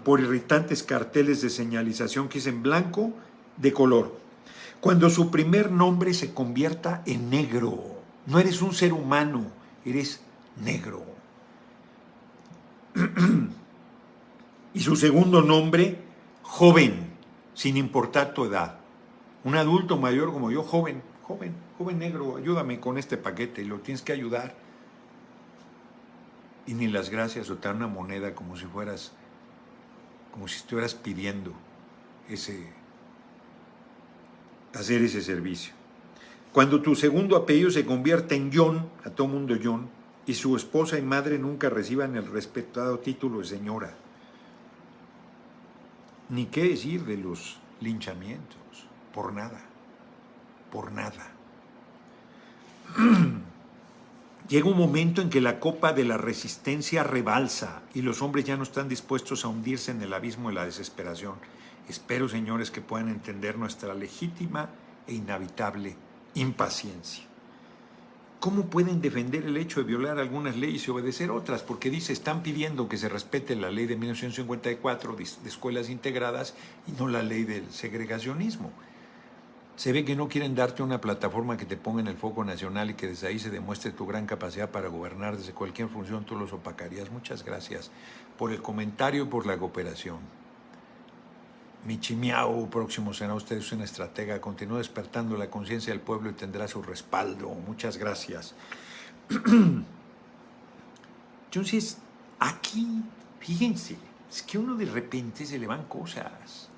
por irritantes carteles de señalización que dicen blanco de color. Cuando su primer nombre se convierta en negro. No eres un ser humano, eres negro. Y su segundo nombre, joven, sin importar tu edad. Un adulto mayor como yo, joven negro, ayúdame con este paquete, lo tienes que ayudar. Y ni las gracias o te dan una moneda como si estuvieras pidiendo hacer ese servicio. Cuando tu segundo apellido se convierta en John, a todo mundo John, y su esposa y madre nunca reciban el respetado título de señora. Ni qué decir de los linchamientos, por nada. Llega un momento en que la copa de la resistencia rebalsa y los hombres ya no están dispuestos a hundirse en el abismo de la desesperación. Espero, señores, que puedan entender nuestra legítima e inevitable impaciencia. ¿Cómo pueden defender el hecho de violar algunas leyes y obedecer otras? Porque dice, están pidiendo que se respete la ley de 1954 de escuelas integradas y no la ley del segregacionismo. Se ve que no quieren darte una plataforma que te ponga en el foco nacional y que desde ahí se demuestre tu gran capacidad para gobernar desde cualquier función, tú los opacarías. Muchas gracias por el comentario y por la cooperación. Michimiao, próximo será usted un estratega, continúa despertando la conciencia del pueblo y tendrá su respaldo. Muchas gracias. Entonces, aquí, fíjense, es que uno de repente se le van cosas.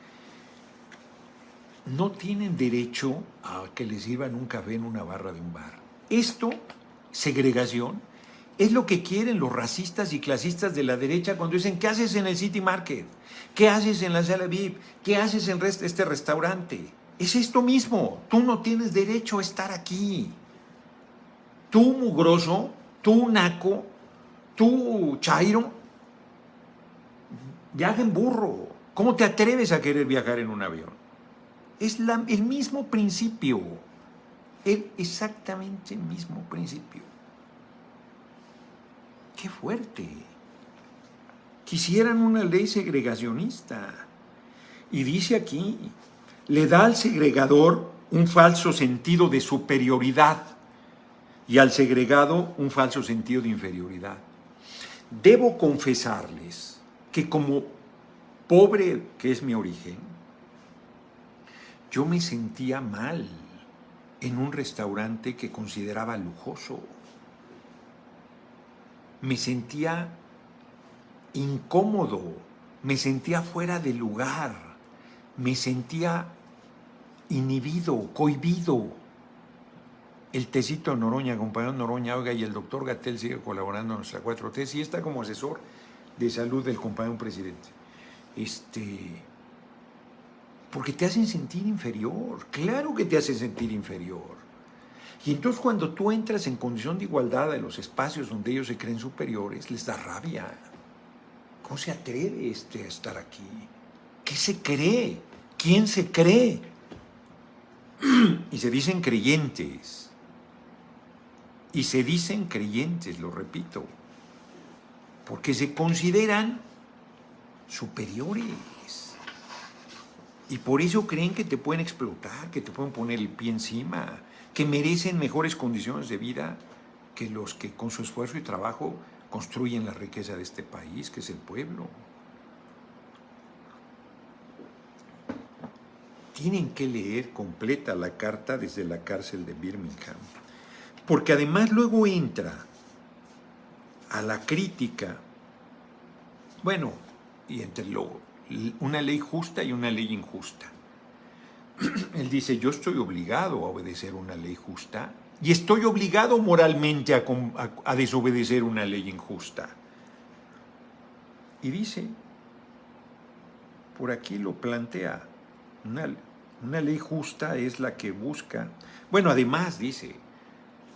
No tienen derecho a que les sirvan un café en una barra de un bar. Esto, segregación, es lo que quieren los racistas y clasistas de la derecha cuando dicen, ¿qué haces en el City Market? ¿Qué haces en la sala VIP? ¿Qué haces en este restaurante? Es esto mismo. Tú no tienes derecho a estar aquí. Tú, mugroso, tú, naco, tú, chairo, viaja en burro. ¿Cómo te atreves a querer viajar en un avión? Es el mismo principio, exactamente el mismo principio. ¡Qué fuerte! Quisieran una ley segregacionista. Y dice aquí, le da al segregador un falso sentido de superioridad y al segregado un falso sentido de inferioridad. Debo confesarles que como pobre que es mi origen, yo me sentía mal en un restaurante que consideraba lujoso. Me sentía incómodo, me sentía fuera de lugar, me sentía inhibido, cohibido. El tecito Noroña, compañero Noroña, oiga, y el doctor Gatell sigue colaborando en nuestra 4T, sí está como asesor de salud del compañero presidente. Porque te hacen sentir inferior, claro que te hacen sentir inferior. Y entonces cuando tú entras en condición de igualdad en los espacios donde ellos se creen superiores, les da rabia. ¿Cómo se atreve a estar aquí? ¿Qué se cree? ¿Quién se cree? Y se dicen creyentes. Y se dicen creyentes, lo repito, porque se consideran superiores. Y por eso creen que te pueden explotar, que te pueden poner el pie encima, que merecen mejores condiciones de vida que los que con su esfuerzo y trabajo construyen la riqueza de este país, que es el pueblo. Tienen que leer completa la carta desde la cárcel de Birmingham, porque además luego entra a la crítica, bueno, y entre una ley justa y una ley injusta. Él dice, yo estoy obligado a obedecer una ley justa y estoy obligado moralmente a desobedecer una ley injusta. Y dice, por aquí lo plantea, una ley justa es la que busca, bueno, además dice,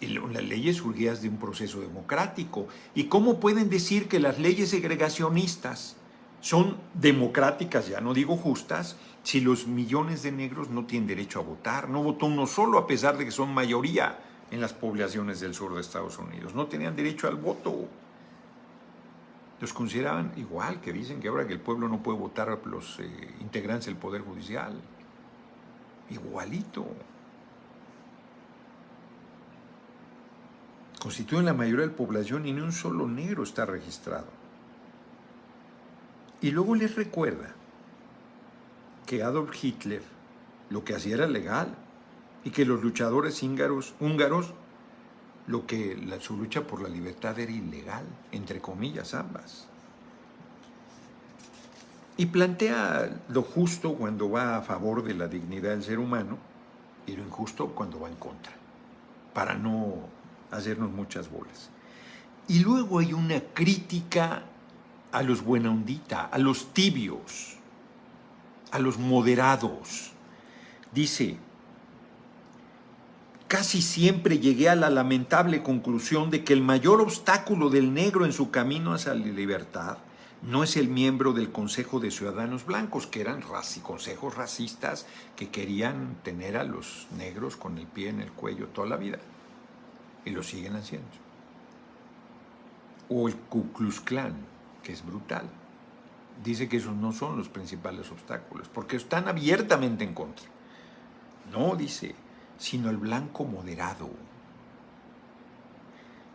las leyes surgidas de un proceso democrático. ¿Y cómo pueden decir que las leyes segregacionistas son democráticas, ya no digo justas, si los millones de negros no tienen derecho a votar? No votó uno solo, a pesar de que son mayoría en las poblaciones del sur de Estados Unidos. No tenían derecho al voto. Los consideraban igual, que dicen que ahora que el pueblo no puede votar a los integrantes del Poder Judicial. Igualito. Constituyen la mayoría de la población y ni un solo negro está registrado. Y luego les recuerda que Adolf Hitler lo que hacía era legal y que los luchadores húngaros su lucha por la libertad era ilegal, entre comillas ambas. Y plantea lo justo cuando va a favor de la dignidad del ser humano y lo injusto cuando va en contra, para no hacernos muchas bolas. Y luego hay una crítica a los buena ondita, a los tibios, a los moderados. Dice, casi siempre llegué a la lamentable conclusión de que el mayor obstáculo del negro en su camino hacia la libertad no es el miembro del Consejo de Ciudadanos Blancos, que eran consejos racistas que querían tener a los negros con el pie en el cuello toda la vida. Y lo siguen haciendo. O el Ku Klux Klan, que es brutal. Dice que esos no son los principales obstáculos, porque están abiertamente en contra. No, dice, sino el blanco moderado,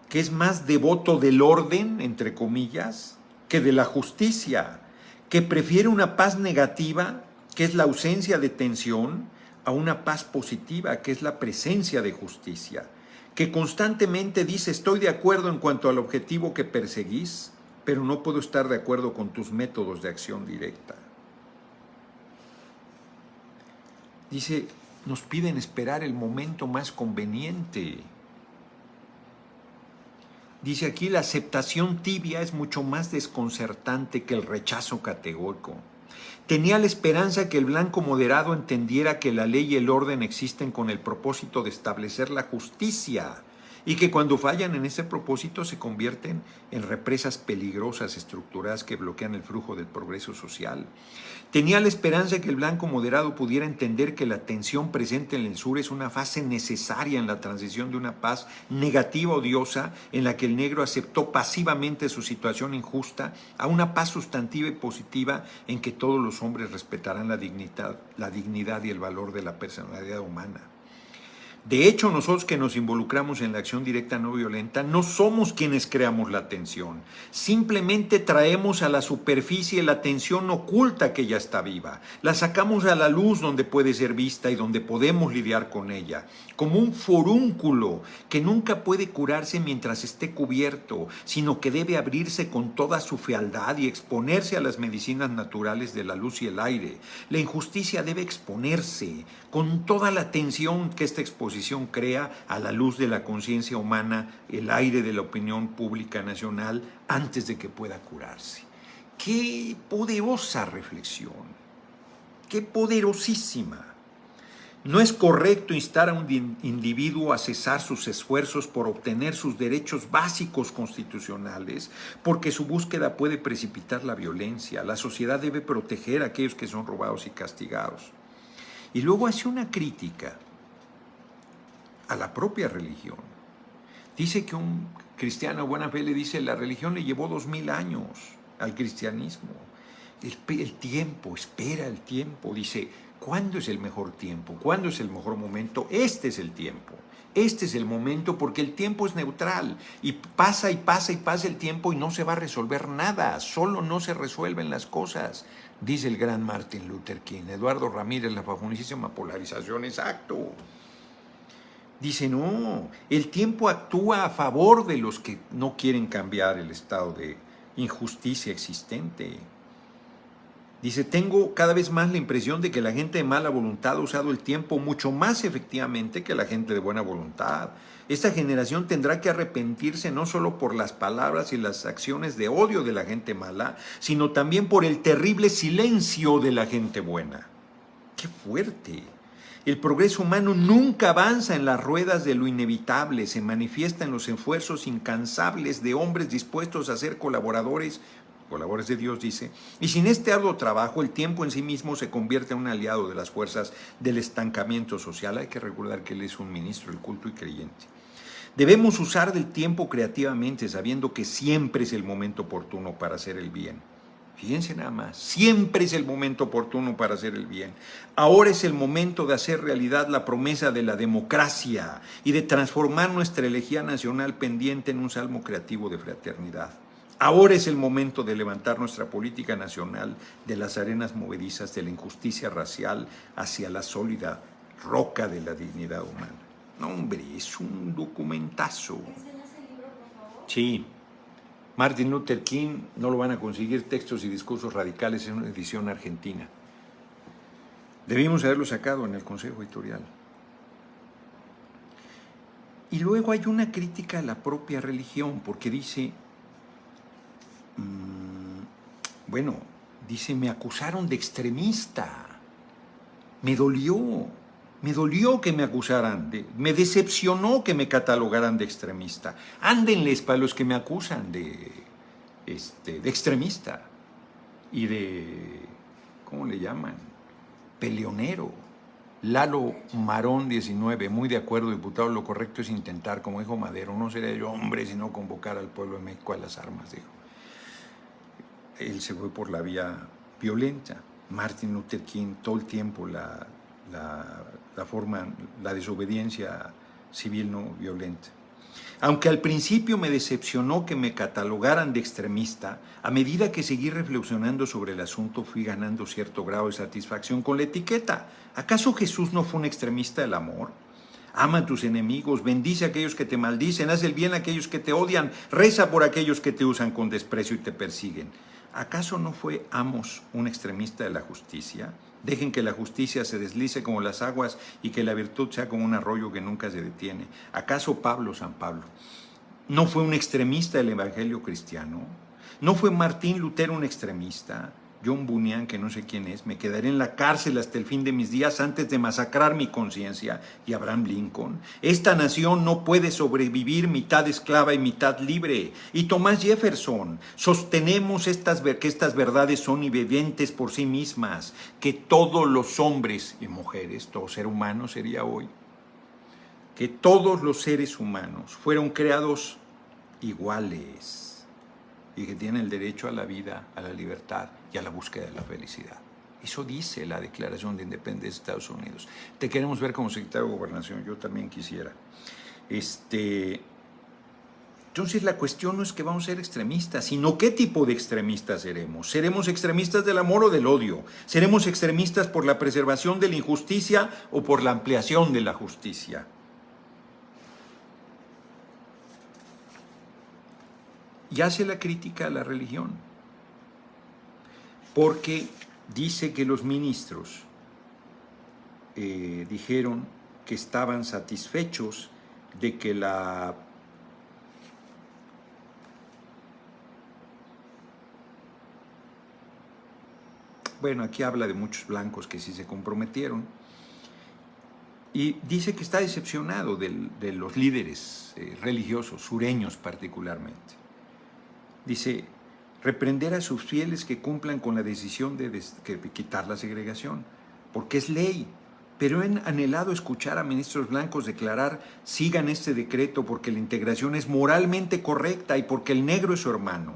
que es más devoto del orden, entre comillas, que de la justicia, que prefiere una paz negativa, que es la ausencia de tensión, a una paz positiva, que es la presencia de justicia, que constantemente dice, estoy de acuerdo en cuanto al objetivo que perseguís, pero no puedo estar de acuerdo con tus métodos de acción directa. Dice, nos piden esperar el momento más conveniente. Dice aquí, la aceptación tibia es mucho más desconcertante que el rechazo categórico. Tenía la esperanza que el blanco moderado entendiera que la ley y el orden existen con el propósito de establecer la justicia y que cuando fallan en ese propósito se convierten en represas peligrosas estructuradas que bloquean el flujo del progreso social. Tenía la esperanza de que el blanco moderado pudiera entender que la tensión presente en el sur es una fase necesaria en la transición de una paz negativa odiosa en la que el negro aceptó pasivamente su situación injusta a una paz sustantiva y positiva en que todos los hombres respetarán la dignidad y el valor de la personalidad humana. De hecho, nosotros que nos involucramos en la acción directa no violenta, no somos quienes creamos la tensión. Simplemente traemos a la superficie la tensión oculta que ya está viva. La sacamos a la luz donde puede ser vista y donde podemos lidiar con ella. Como un forúnculo que nunca puede curarse mientras esté cubierto, sino que debe abrirse con toda su fealdad y exponerse a las medicinas naturales de la luz y el aire. La injusticia debe exponerse con toda la tensión que esta exposición crea a la luz de la conciencia humana, el aire de la opinión pública nacional, antes de que pueda curarse. ¡Qué poderosa reflexión! ¡Qué poderosísima! No es correcto instar a un individuo a cesar sus esfuerzos por obtener sus derechos básicos constitucionales, porque su búsqueda puede precipitar la violencia. La sociedad debe proteger a aquellos que son robados y castigados. Y luego hace una crítica a la propia religión. Dice que un cristiano de buena fe le dice, la religión le llevó 2000 años al cristianismo. El tiempo, espera el tiempo. Dice, ¿Cuándo es el mejor tiempo? ¿Cuándo es el mejor momento? Este es el tiempo. Este es el momento porque el tiempo es neutral y pasa y pasa y pasa el tiempo y no se va a resolver nada, solo no se resuelven las cosas, dice el gran Martin Luther King. Eduardo Ramírez, la famosísima polarización, exacto. Dice, no, el tiempo actúa a favor de los que no quieren cambiar el estado de injusticia existente. Dice, tengo cada vez más la impresión de que la gente de mala voluntad ha usado el tiempo mucho más efectivamente que la gente de buena voluntad. Esta generación tendrá que arrepentirse no solo por las palabras y las acciones de odio de la gente mala, sino también por el terrible silencio de la gente buena. ¡Qué fuerte! El progreso humano nunca avanza en las ruedas de lo inevitable, se manifiesta en los esfuerzos incansables de hombres dispuestos a ser colaboradores de Dios, dice, y sin este arduo trabajo el tiempo en sí mismo se convierte en un aliado de las fuerzas del estancamiento social. Hay que recordar que él es un ministro del culto y creyente. Debemos usar del tiempo creativamente, sabiendo que siempre es el momento oportuno para hacer el bien. Fíjense nada más, siempre es el momento oportuno para hacer el bien. Ahora es el momento de hacer realidad la promesa de la democracia y de transformar nuestra elegía nacional pendiente en un salmo creativo de fraternidad. Ahora es el momento de levantar nuestra política nacional de las arenas movedizas de la injusticia racial hacia la sólida roca de la dignidad humana. No, hombre, es un documentazo. ¿Enseñas el libro, por favor? Sí. Martin Luther King, no lo van a conseguir, Textos y discursos radicales, en una edición argentina. Debimos haberlo sacado en el Consejo Editorial. Y luego hay una crítica a la propia religión, porque dice, dice, me acusaron de extremista, me dolió que me acusaran, me decepcionó que me catalogaran de extremista. Ándenles para los que me acusan de extremista y de, ¿cómo le llaman? Peleonero. Lalo Marón 19, muy de acuerdo, diputado, lo correcto es intentar, como dijo Madero, no sería yo hombre sino convocar al pueblo de México a las armas, dijo. Él se fue por la vía violenta. Martin Luther King, todo el tiempo la desobediencia civil no violenta. Aunque al principio me decepcionó que me catalogaran de extremista, a medida que seguí reflexionando sobre el asunto fui ganando cierto grado de satisfacción con la etiqueta. ¿Acaso Jesús no fue un extremista del amor? Ama a tus enemigos, bendice a aquellos que te maldicen, haz el bien a aquellos que te odian, reza por aquellos que te usan con desprecio y te persiguen. ¿Acaso no fue Amos un extremista de la justicia? Dejen que la justicia se deslice como las aguas y que la virtud sea como un arroyo que nunca se detiene. ¿Acaso San Pablo, no fue un extremista del evangelio cristiano? ¿No fue Martín Lutero un extremista? John Bunyan, que no sé quién es, me quedaré en la cárcel hasta el fin de mis días antes de masacrar mi conciencia. Y Abraham Lincoln, esta nación no puede sobrevivir mitad esclava y mitad libre. Y Thomas Jefferson, sostenemos que estas verdades son evidentes por sí mismas, que todos los hombres y mujeres, todo ser humano sería hoy, que todos los seres humanos fueron creados iguales y que tienen el derecho a la vida, a la libertad y a la búsqueda de la felicidad. Eso dice la Declaración de Independencia de Estados Unidos. Te queremos ver como secretario de Gobernación, yo también quisiera. Entonces la cuestión no es que vamos a ser extremistas, sino qué tipo de extremistas seremos. ¿Seremos extremistas del amor o del odio? ¿Seremos extremistas por la preservación de la injusticia o por la ampliación de la justicia? Y hace la crítica a la religión, porque dice que los ministros dijeron que estaban satisfechos de que aquí habla de muchos blancos que sí se comprometieron, y dice que está decepcionado de los líderes religiosos, sureños particularmente. Dice, reprender a sus fieles que cumplan con la decisión de quitar la segregación, porque es ley. Pero he anhelado escuchar a ministros blancos declarar, sigan este decreto porque la integración es moralmente correcta y porque el negro es su hermano.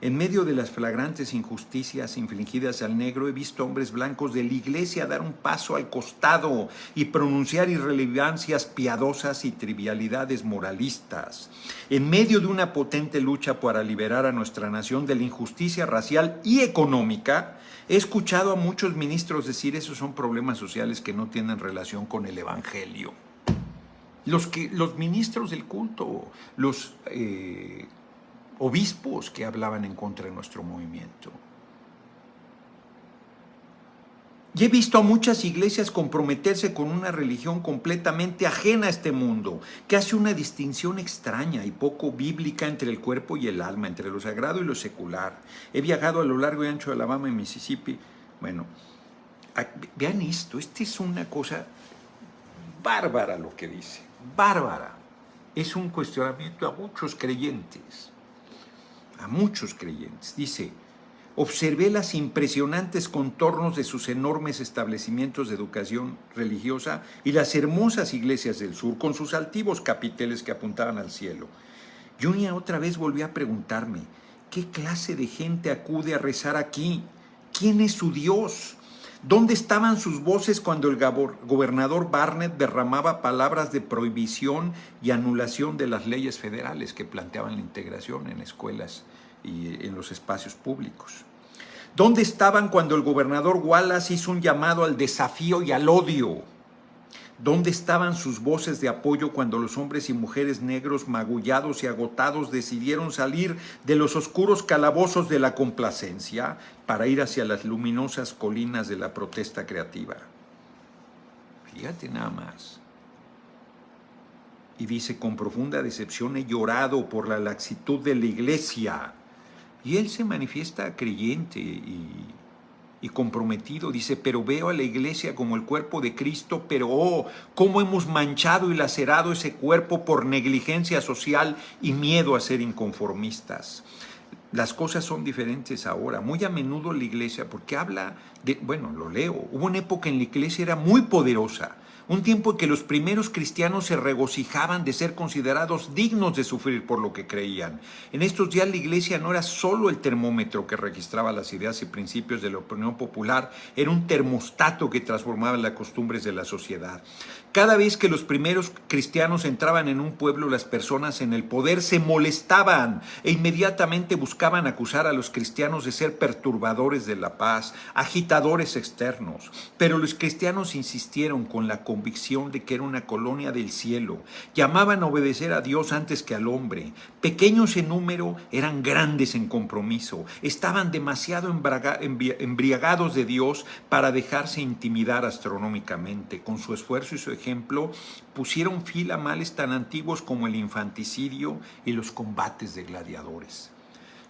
En medio de las flagrantes injusticias infligidas al negro, he visto hombres blancos de la iglesia dar un paso al costado y pronunciar irrelevancias piadosas y trivialidades moralistas. En medio de una potente lucha para liberar a nuestra nación de la injusticia racial y económica, he escuchado a muchos ministros decir esos son problemas sociales que no tienen relación con el evangelio. Los ministros del culto, los obispos que hablaban en contra de nuestro movimiento. Y he visto a muchas iglesias comprometerse con una religión completamente ajena a este mundo, que hace una distinción extraña y poco bíblica entre el cuerpo y el alma, entre lo sagrado y lo secular. He viajado a lo largo y ancho de Alabama y Mississippi. Bueno, vean esto, es una cosa bárbara lo que dice, bárbara. Es un cuestionamiento a muchos creyentes. A muchos creyentes. Dice, observé las impresionantes contornos de sus enormes establecimientos de educación religiosa y las hermosas iglesias del sur, con sus altivos capiteles que apuntaban al cielo. Y una otra vez volví a preguntarme, ¿qué clase de gente acude a rezar aquí? ¿Quién es su Dios? ¿Dónde estaban sus voces cuando el gobernador Barnett derramaba palabras de prohibición y anulación de las leyes federales que planteaban la integración en escuelas y en los espacios públicos? ¿Dónde estaban cuando el gobernador Wallace hizo un llamado al desafío y al odio? ¿Dónde estaban sus voces de apoyo cuando los hombres y mujeres negros magullados y agotados decidieron salir de los oscuros calabozos de la complacencia para ir hacia las luminosas colinas de la protesta creativa? Fíjate nada más. Y dice, con profunda decepción he llorado por la laxitud de la iglesia. Y él se manifiesta creyente y comprometido. Dice, pero veo a la iglesia como el cuerpo de Cristo, pero oh, cómo hemos manchado y lacerado ese cuerpo por negligencia social y miedo a ser inconformistas. Las cosas son diferentes ahora. Muy a menudo la iglesia, porque habla de, bueno, lo leo, hubo una época en la iglesia era muy poderosa. Un tiempo en que los primeros cristianos se regocijaban de ser considerados dignos de sufrir por lo que creían. En estos días la iglesia no era solo el termómetro que registraba las ideas y principios de la opinión popular, era un termostato que transformaba las costumbres de la sociedad. Cada vez que los primeros cristianos entraban en un pueblo, las personas en el poder se molestaban e inmediatamente buscaban acusar a los cristianos de ser perturbadores de la paz, agitadores externos. Pero los cristianos insistieron con la convicción de que era una colonia del cielo. Llamaban a obedecer a Dios antes que al hombre. Pequeños en número, eran grandes en compromiso. Estaban demasiado embriagados de Dios para dejarse intimidar astronómicamente. Con su esfuerzo y su ejemplo, pusieron fin a males tan antiguos como el infanticidio y los combates de gladiadores.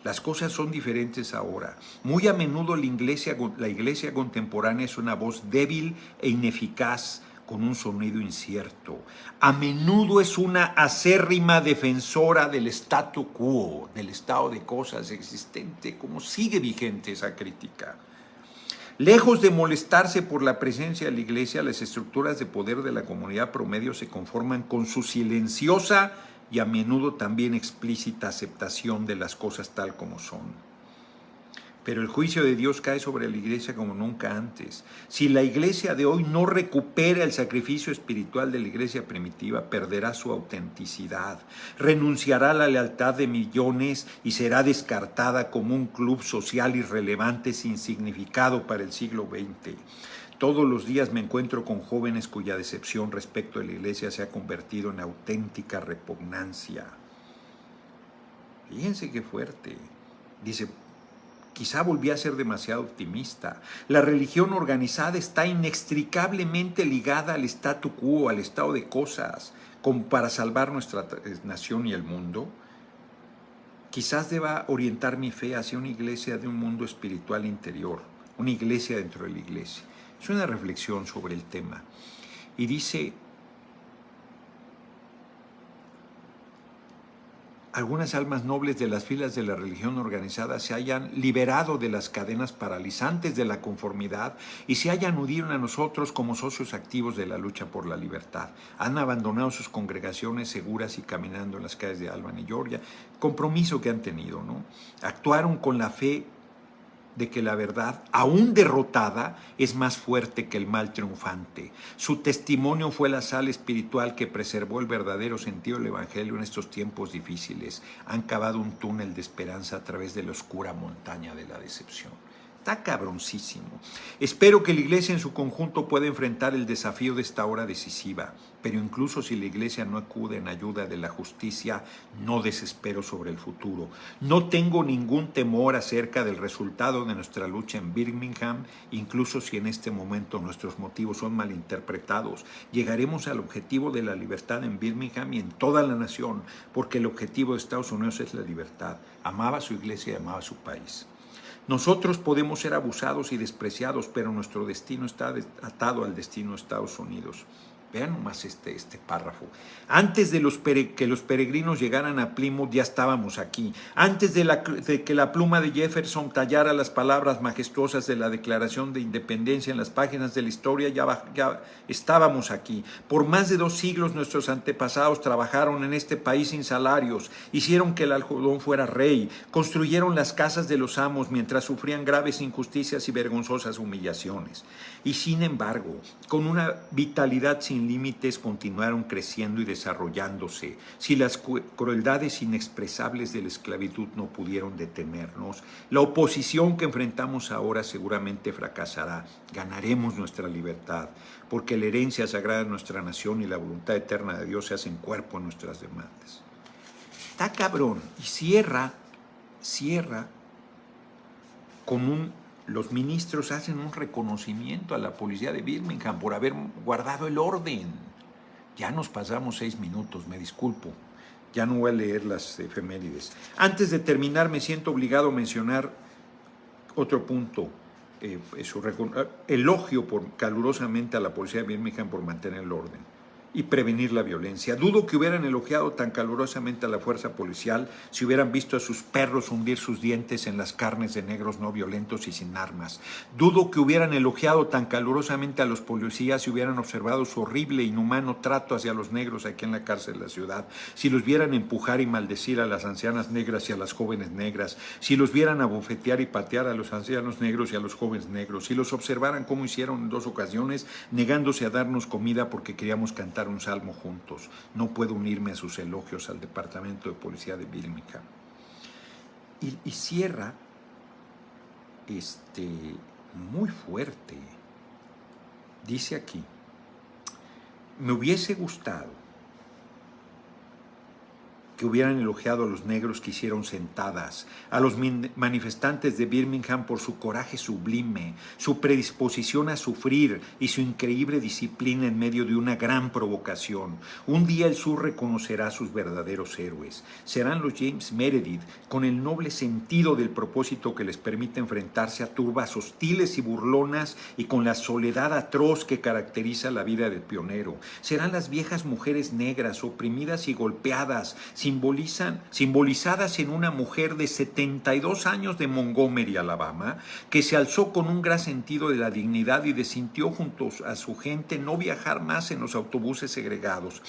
Las cosas son diferentes ahora. Muy a menudo la iglesia contemporánea es una voz débil e ineficaz, con un sonido incierto. A menudo es una acérrima defensora del statu quo, del estado de cosas existente, como sigue vigente esa crítica. Lejos de molestarse por la presencia de la iglesia, las estructuras de poder de la comunidad promedio se conforman con su silenciosa y a menudo también explícita aceptación de las cosas tal como son. Pero el juicio de Dios cae sobre la iglesia como nunca antes. Si la iglesia de hoy no recupera el sacrificio espiritual de la iglesia primitiva, perderá su autenticidad, renunciará a la lealtad de millones y será descartada como un club social irrelevante sin significado para el siglo XX. Todos los días me encuentro con jóvenes cuya decepción respecto de la iglesia se ha convertido en auténtica repugnancia. Fíjense qué fuerte. Dice, quizá volví a ser demasiado optimista. La religión organizada está inextricablemente ligada al statu quo, al estado de cosas, como para salvar nuestra nación y el mundo. Quizás deba orientar mi fe hacia una iglesia de un mundo espiritual interior, una iglesia dentro de la iglesia. Es una reflexión sobre el tema. Y dice, algunas almas nobles de las filas de la religión organizada se hayan liberado de las cadenas paralizantes de la conformidad y se hayan unido a nosotros como socios activos de la lucha por la libertad. Han abandonado sus congregaciones seguras y caminando en las calles de Albany y Georgia. Compromiso que han tenido, ¿no? Actuaron con la fe de que la verdad, aún derrotada, es más fuerte que el mal triunfante. Su testimonio fue la sal espiritual que preservó el verdadero sentido del Evangelio en estos tiempos difíciles. Han cavado un túnel de esperanza a través de la oscura montaña de la decepción. Está cabroncísimo. Espero que la Iglesia en su conjunto pueda enfrentar el desafío de esta hora decisiva, pero incluso si la Iglesia no acude en ayuda de la justicia, no desespero sobre el futuro. No tengo ningún temor acerca del resultado de nuestra lucha en Birmingham, incluso si en este momento nuestros motivos son malinterpretados. Llegaremos al objetivo de la libertad en Birmingham y en toda la nación, porque el objetivo de Estados Unidos es la libertad. Amaba a su Iglesia y amaba a su país. Nosotros podemos ser abusados y despreciados, pero nuestro destino está atado al destino de Estados Unidos. Vean nomás este párrafo. Antes de que los peregrinos llegaran a Plymouth, ya estábamos aquí. Antes de que la pluma de Jefferson tallara las palabras majestuosas de la Declaración de Independencia en las páginas de la historia, ya estábamos aquí. Por más de 2 siglos nuestros antepasados trabajaron en este país sin salarios, hicieron que el algodón fuera rey, construyeron las casas de los amos mientras sufrían graves injusticias y vergonzosas humillaciones. Y sin embargo, con una vitalidad sin límites continuaron creciendo y desarrollándose. Si las crueldades inexpresables de la esclavitud no pudieron detenernos, la oposición que enfrentamos ahora seguramente fracasará. Ganaremos nuestra libertad, porque la herencia sagrada de nuestra nación y la voluntad eterna de Dios se hacen cuerpo en nuestras demandas. Está cabrón. Y cierra con los ministros hacen un reconocimiento a la policía de Birmingham por haber guardado el orden. Ya nos pasamos 6 minutos, me disculpo. Ya no voy a leer las efemérides. Antes de terminar, me siento obligado a mencionar otro punto. Elogio calurosamente a la policía de Birmingham por mantener el orden y prevenir la violencia. Dudo que hubieran elogiado tan calurosamente a la fuerza policial si hubieran visto a sus perros hundir sus dientes en las carnes de negros no violentos y sin armas. Dudo que hubieran elogiado tan calurosamente a los policías si hubieran observado su horrible e inhumano trato hacia los negros aquí en la cárcel de la ciudad, si los vieran empujar y maldecir a las ancianas negras y a las jóvenes negras, si los vieran abofetear y patear a los ancianos negros y a los jóvenes negros, si los observaran como hicieron en 2 ocasiones, negándose a darnos comida porque queríamos cantar un salmo juntos. No puedo unirme a sus elogios al Departamento de Policía de Birmingham. Y cierra muy fuerte. Dice aquí: me hubiese gustado que hubieran elogiado a los negros que hicieron sentadas, a los manifestantes de Birmingham por su coraje sublime, su predisposición a sufrir y su increíble disciplina en medio de una gran provocación. Un día el sur reconocerá a sus verdaderos héroes. Serán los James Meredith, con el noble sentido del propósito que les permite enfrentarse a turbas hostiles y burlonas y con la soledad atroz que caracteriza la vida del pionero. Serán las viejas mujeres negras, oprimidas y golpeadas, simbolizadas en una mujer de 72 años de Montgomery, Alabama, que se alzó con un gran sentido de la dignidad y decidió junto a su gente no viajar más en los autobuses segregados,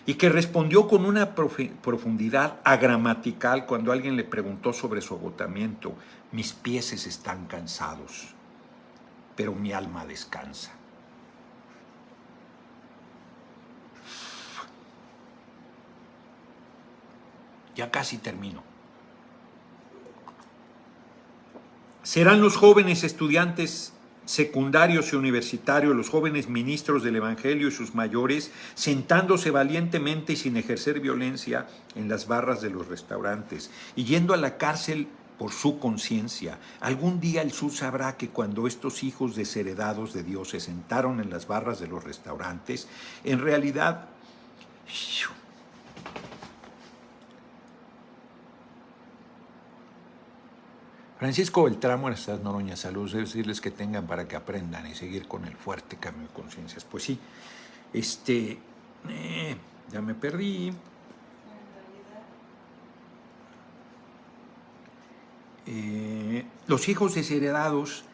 y que respondió con una profundidad agramatical cuando alguien le preguntó sobre su agotamiento: mis pies están cansados, pero mi alma descansa. Ya casi termino. Serán los jóvenes estudiantes secundarios y universitarios, los jóvenes ministros del Evangelio y sus mayores, sentándose valientemente y sin ejercer violencia en las barras de los restaurantes y yendo a la cárcel por su conciencia. Algún día el sur sabrá que cuando estos hijos desheredados de Dios se sentaron en las barras de los restaurantes, en realidad Francisco Beltrán, buenas tardes, Noroña, saludos, debo decirles que tengan para que aprendan y seguir con el fuerte cambio de conciencias. Pues sí, ya me perdí. Los hijos desheredados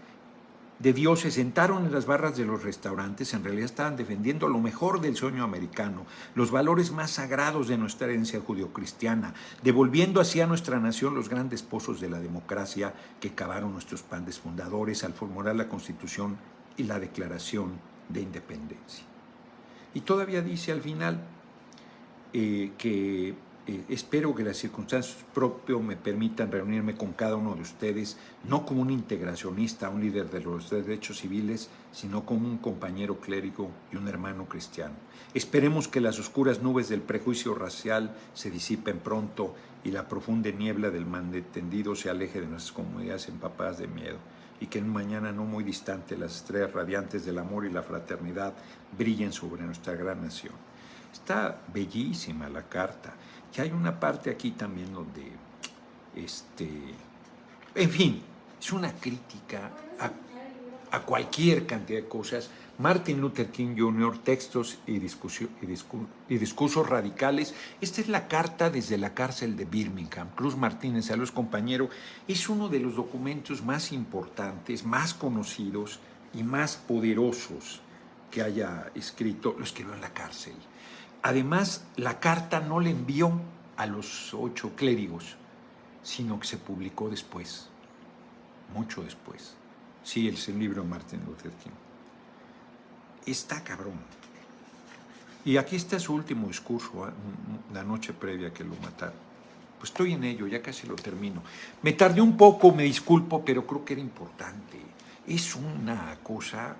de Dios se sentaron en las barras de los restaurantes, en realidad estaban defendiendo lo mejor del sueño americano, los valores más sagrados de nuestra herencia judio-cristiana, devolviendo así a nuestra nación los grandes pozos de la democracia que cavaron nuestros padres fundadores al formular la Constitución y la Declaración de Independencia. Y todavía dice al final que espero que las circunstancias propias me permitan reunirme con cada uno de ustedes, no como un integracionista, un líder de los derechos civiles, sino como un compañero clérigo y un hermano cristiano. Esperemos que las oscuras nubes del prejuicio racial se disipen pronto y la profunda niebla del malentendido se aleje de nuestras comunidades empapadas de miedo, y que en un mañana no muy distante las estrellas radiantes del amor y la fraternidad brillen sobre nuestra gran nación. Está bellísima la carta. Y hay una parte aquí también donde, en fin, es una crítica a cualquier cantidad de cosas. Martin Luther King Jr., textos y discursos radicales. Esta es la carta desde la cárcel de Birmingham. Cruz Martínez, saludos compañero. Es uno de los documentos más importantes, más conocidos y más poderosos que haya escrito. Lo escribió en la cárcel. Además, la carta no le envió a los 8 clérigos, sino que se publicó después, mucho después. Sí, es el libro de Martin Luther King. Está cabrón. Y aquí está su último discurso, la noche previa a que lo mataron. Pues estoy en ello, ya casi lo termino. Me tardé un poco, me disculpo, pero creo que era importante. Es una cosa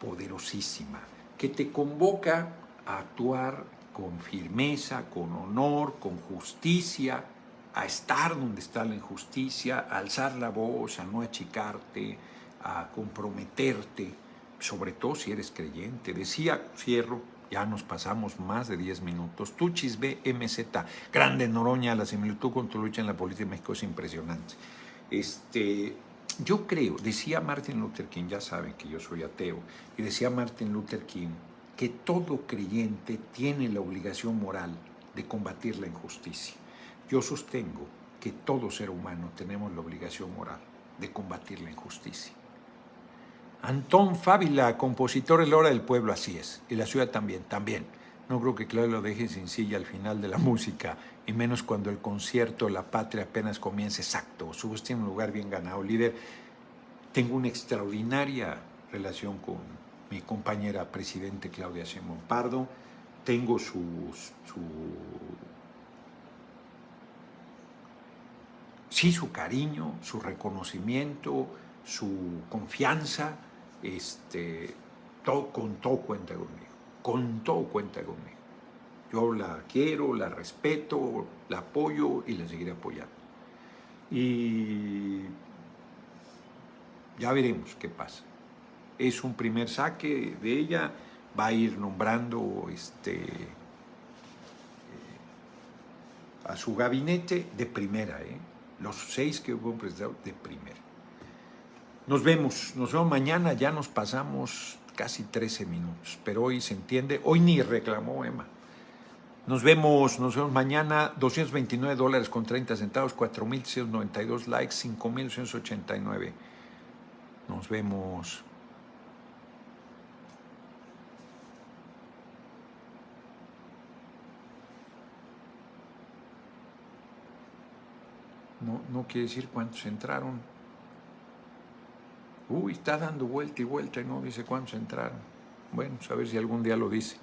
poderosísima que te convoca a actuar con firmeza, con honor, con justicia, a estar donde está la injusticia, a alzar la voz, a no achicarte, a comprometerte, sobre todo si eres creyente. Decía, cierro, ya nos pasamos más de 10 minutos. Tuchis BMZ, grande Noroña, la similitud con tu lucha en la política de México es impresionante. Yo creo, decía Martin Luther King, ya saben que yo soy ateo, y decía Martin Luther King que todo creyente tiene la obligación moral de combatir la injusticia. Yo sostengo que todo ser humano tenemos la obligación moral de combatir la injusticia. Antón Fábila, compositor de la hora del pueblo, así es, y la ciudad también. No creo que Claudio lo deje sin silla al final de la música, y menos cuando el concierto La Patria apenas comience. Exacto, su voz tiene un lugar bien ganado. Líder, tengo una extraordinaria relación con mi compañera presidente Claudia Sheinbaum Pardo, tengo su cariño, su reconocimiento, su confianza, con todo cuenta conmigo. Yo la quiero, la respeto, la apoyo y la seguiré apoyando. Y ya veremos qué pasa. Es un primer saque de ella, va a ir nombrando a su gabinete de primera, los 6 que hubo presentado de primera. Nos vemos mañana, ya nos pasamos casi 13 minutos, pero hoy se entiende, hoy ni reclamó Emma. Nos vemos mañana, $229.30, 4,692 likes, 5,189. Nos vemos. No quiere decir cuántos entraron. Está dando vuelta y vuelta y no dice cuántos entraron. Bueno, a ver si algún día lo dice.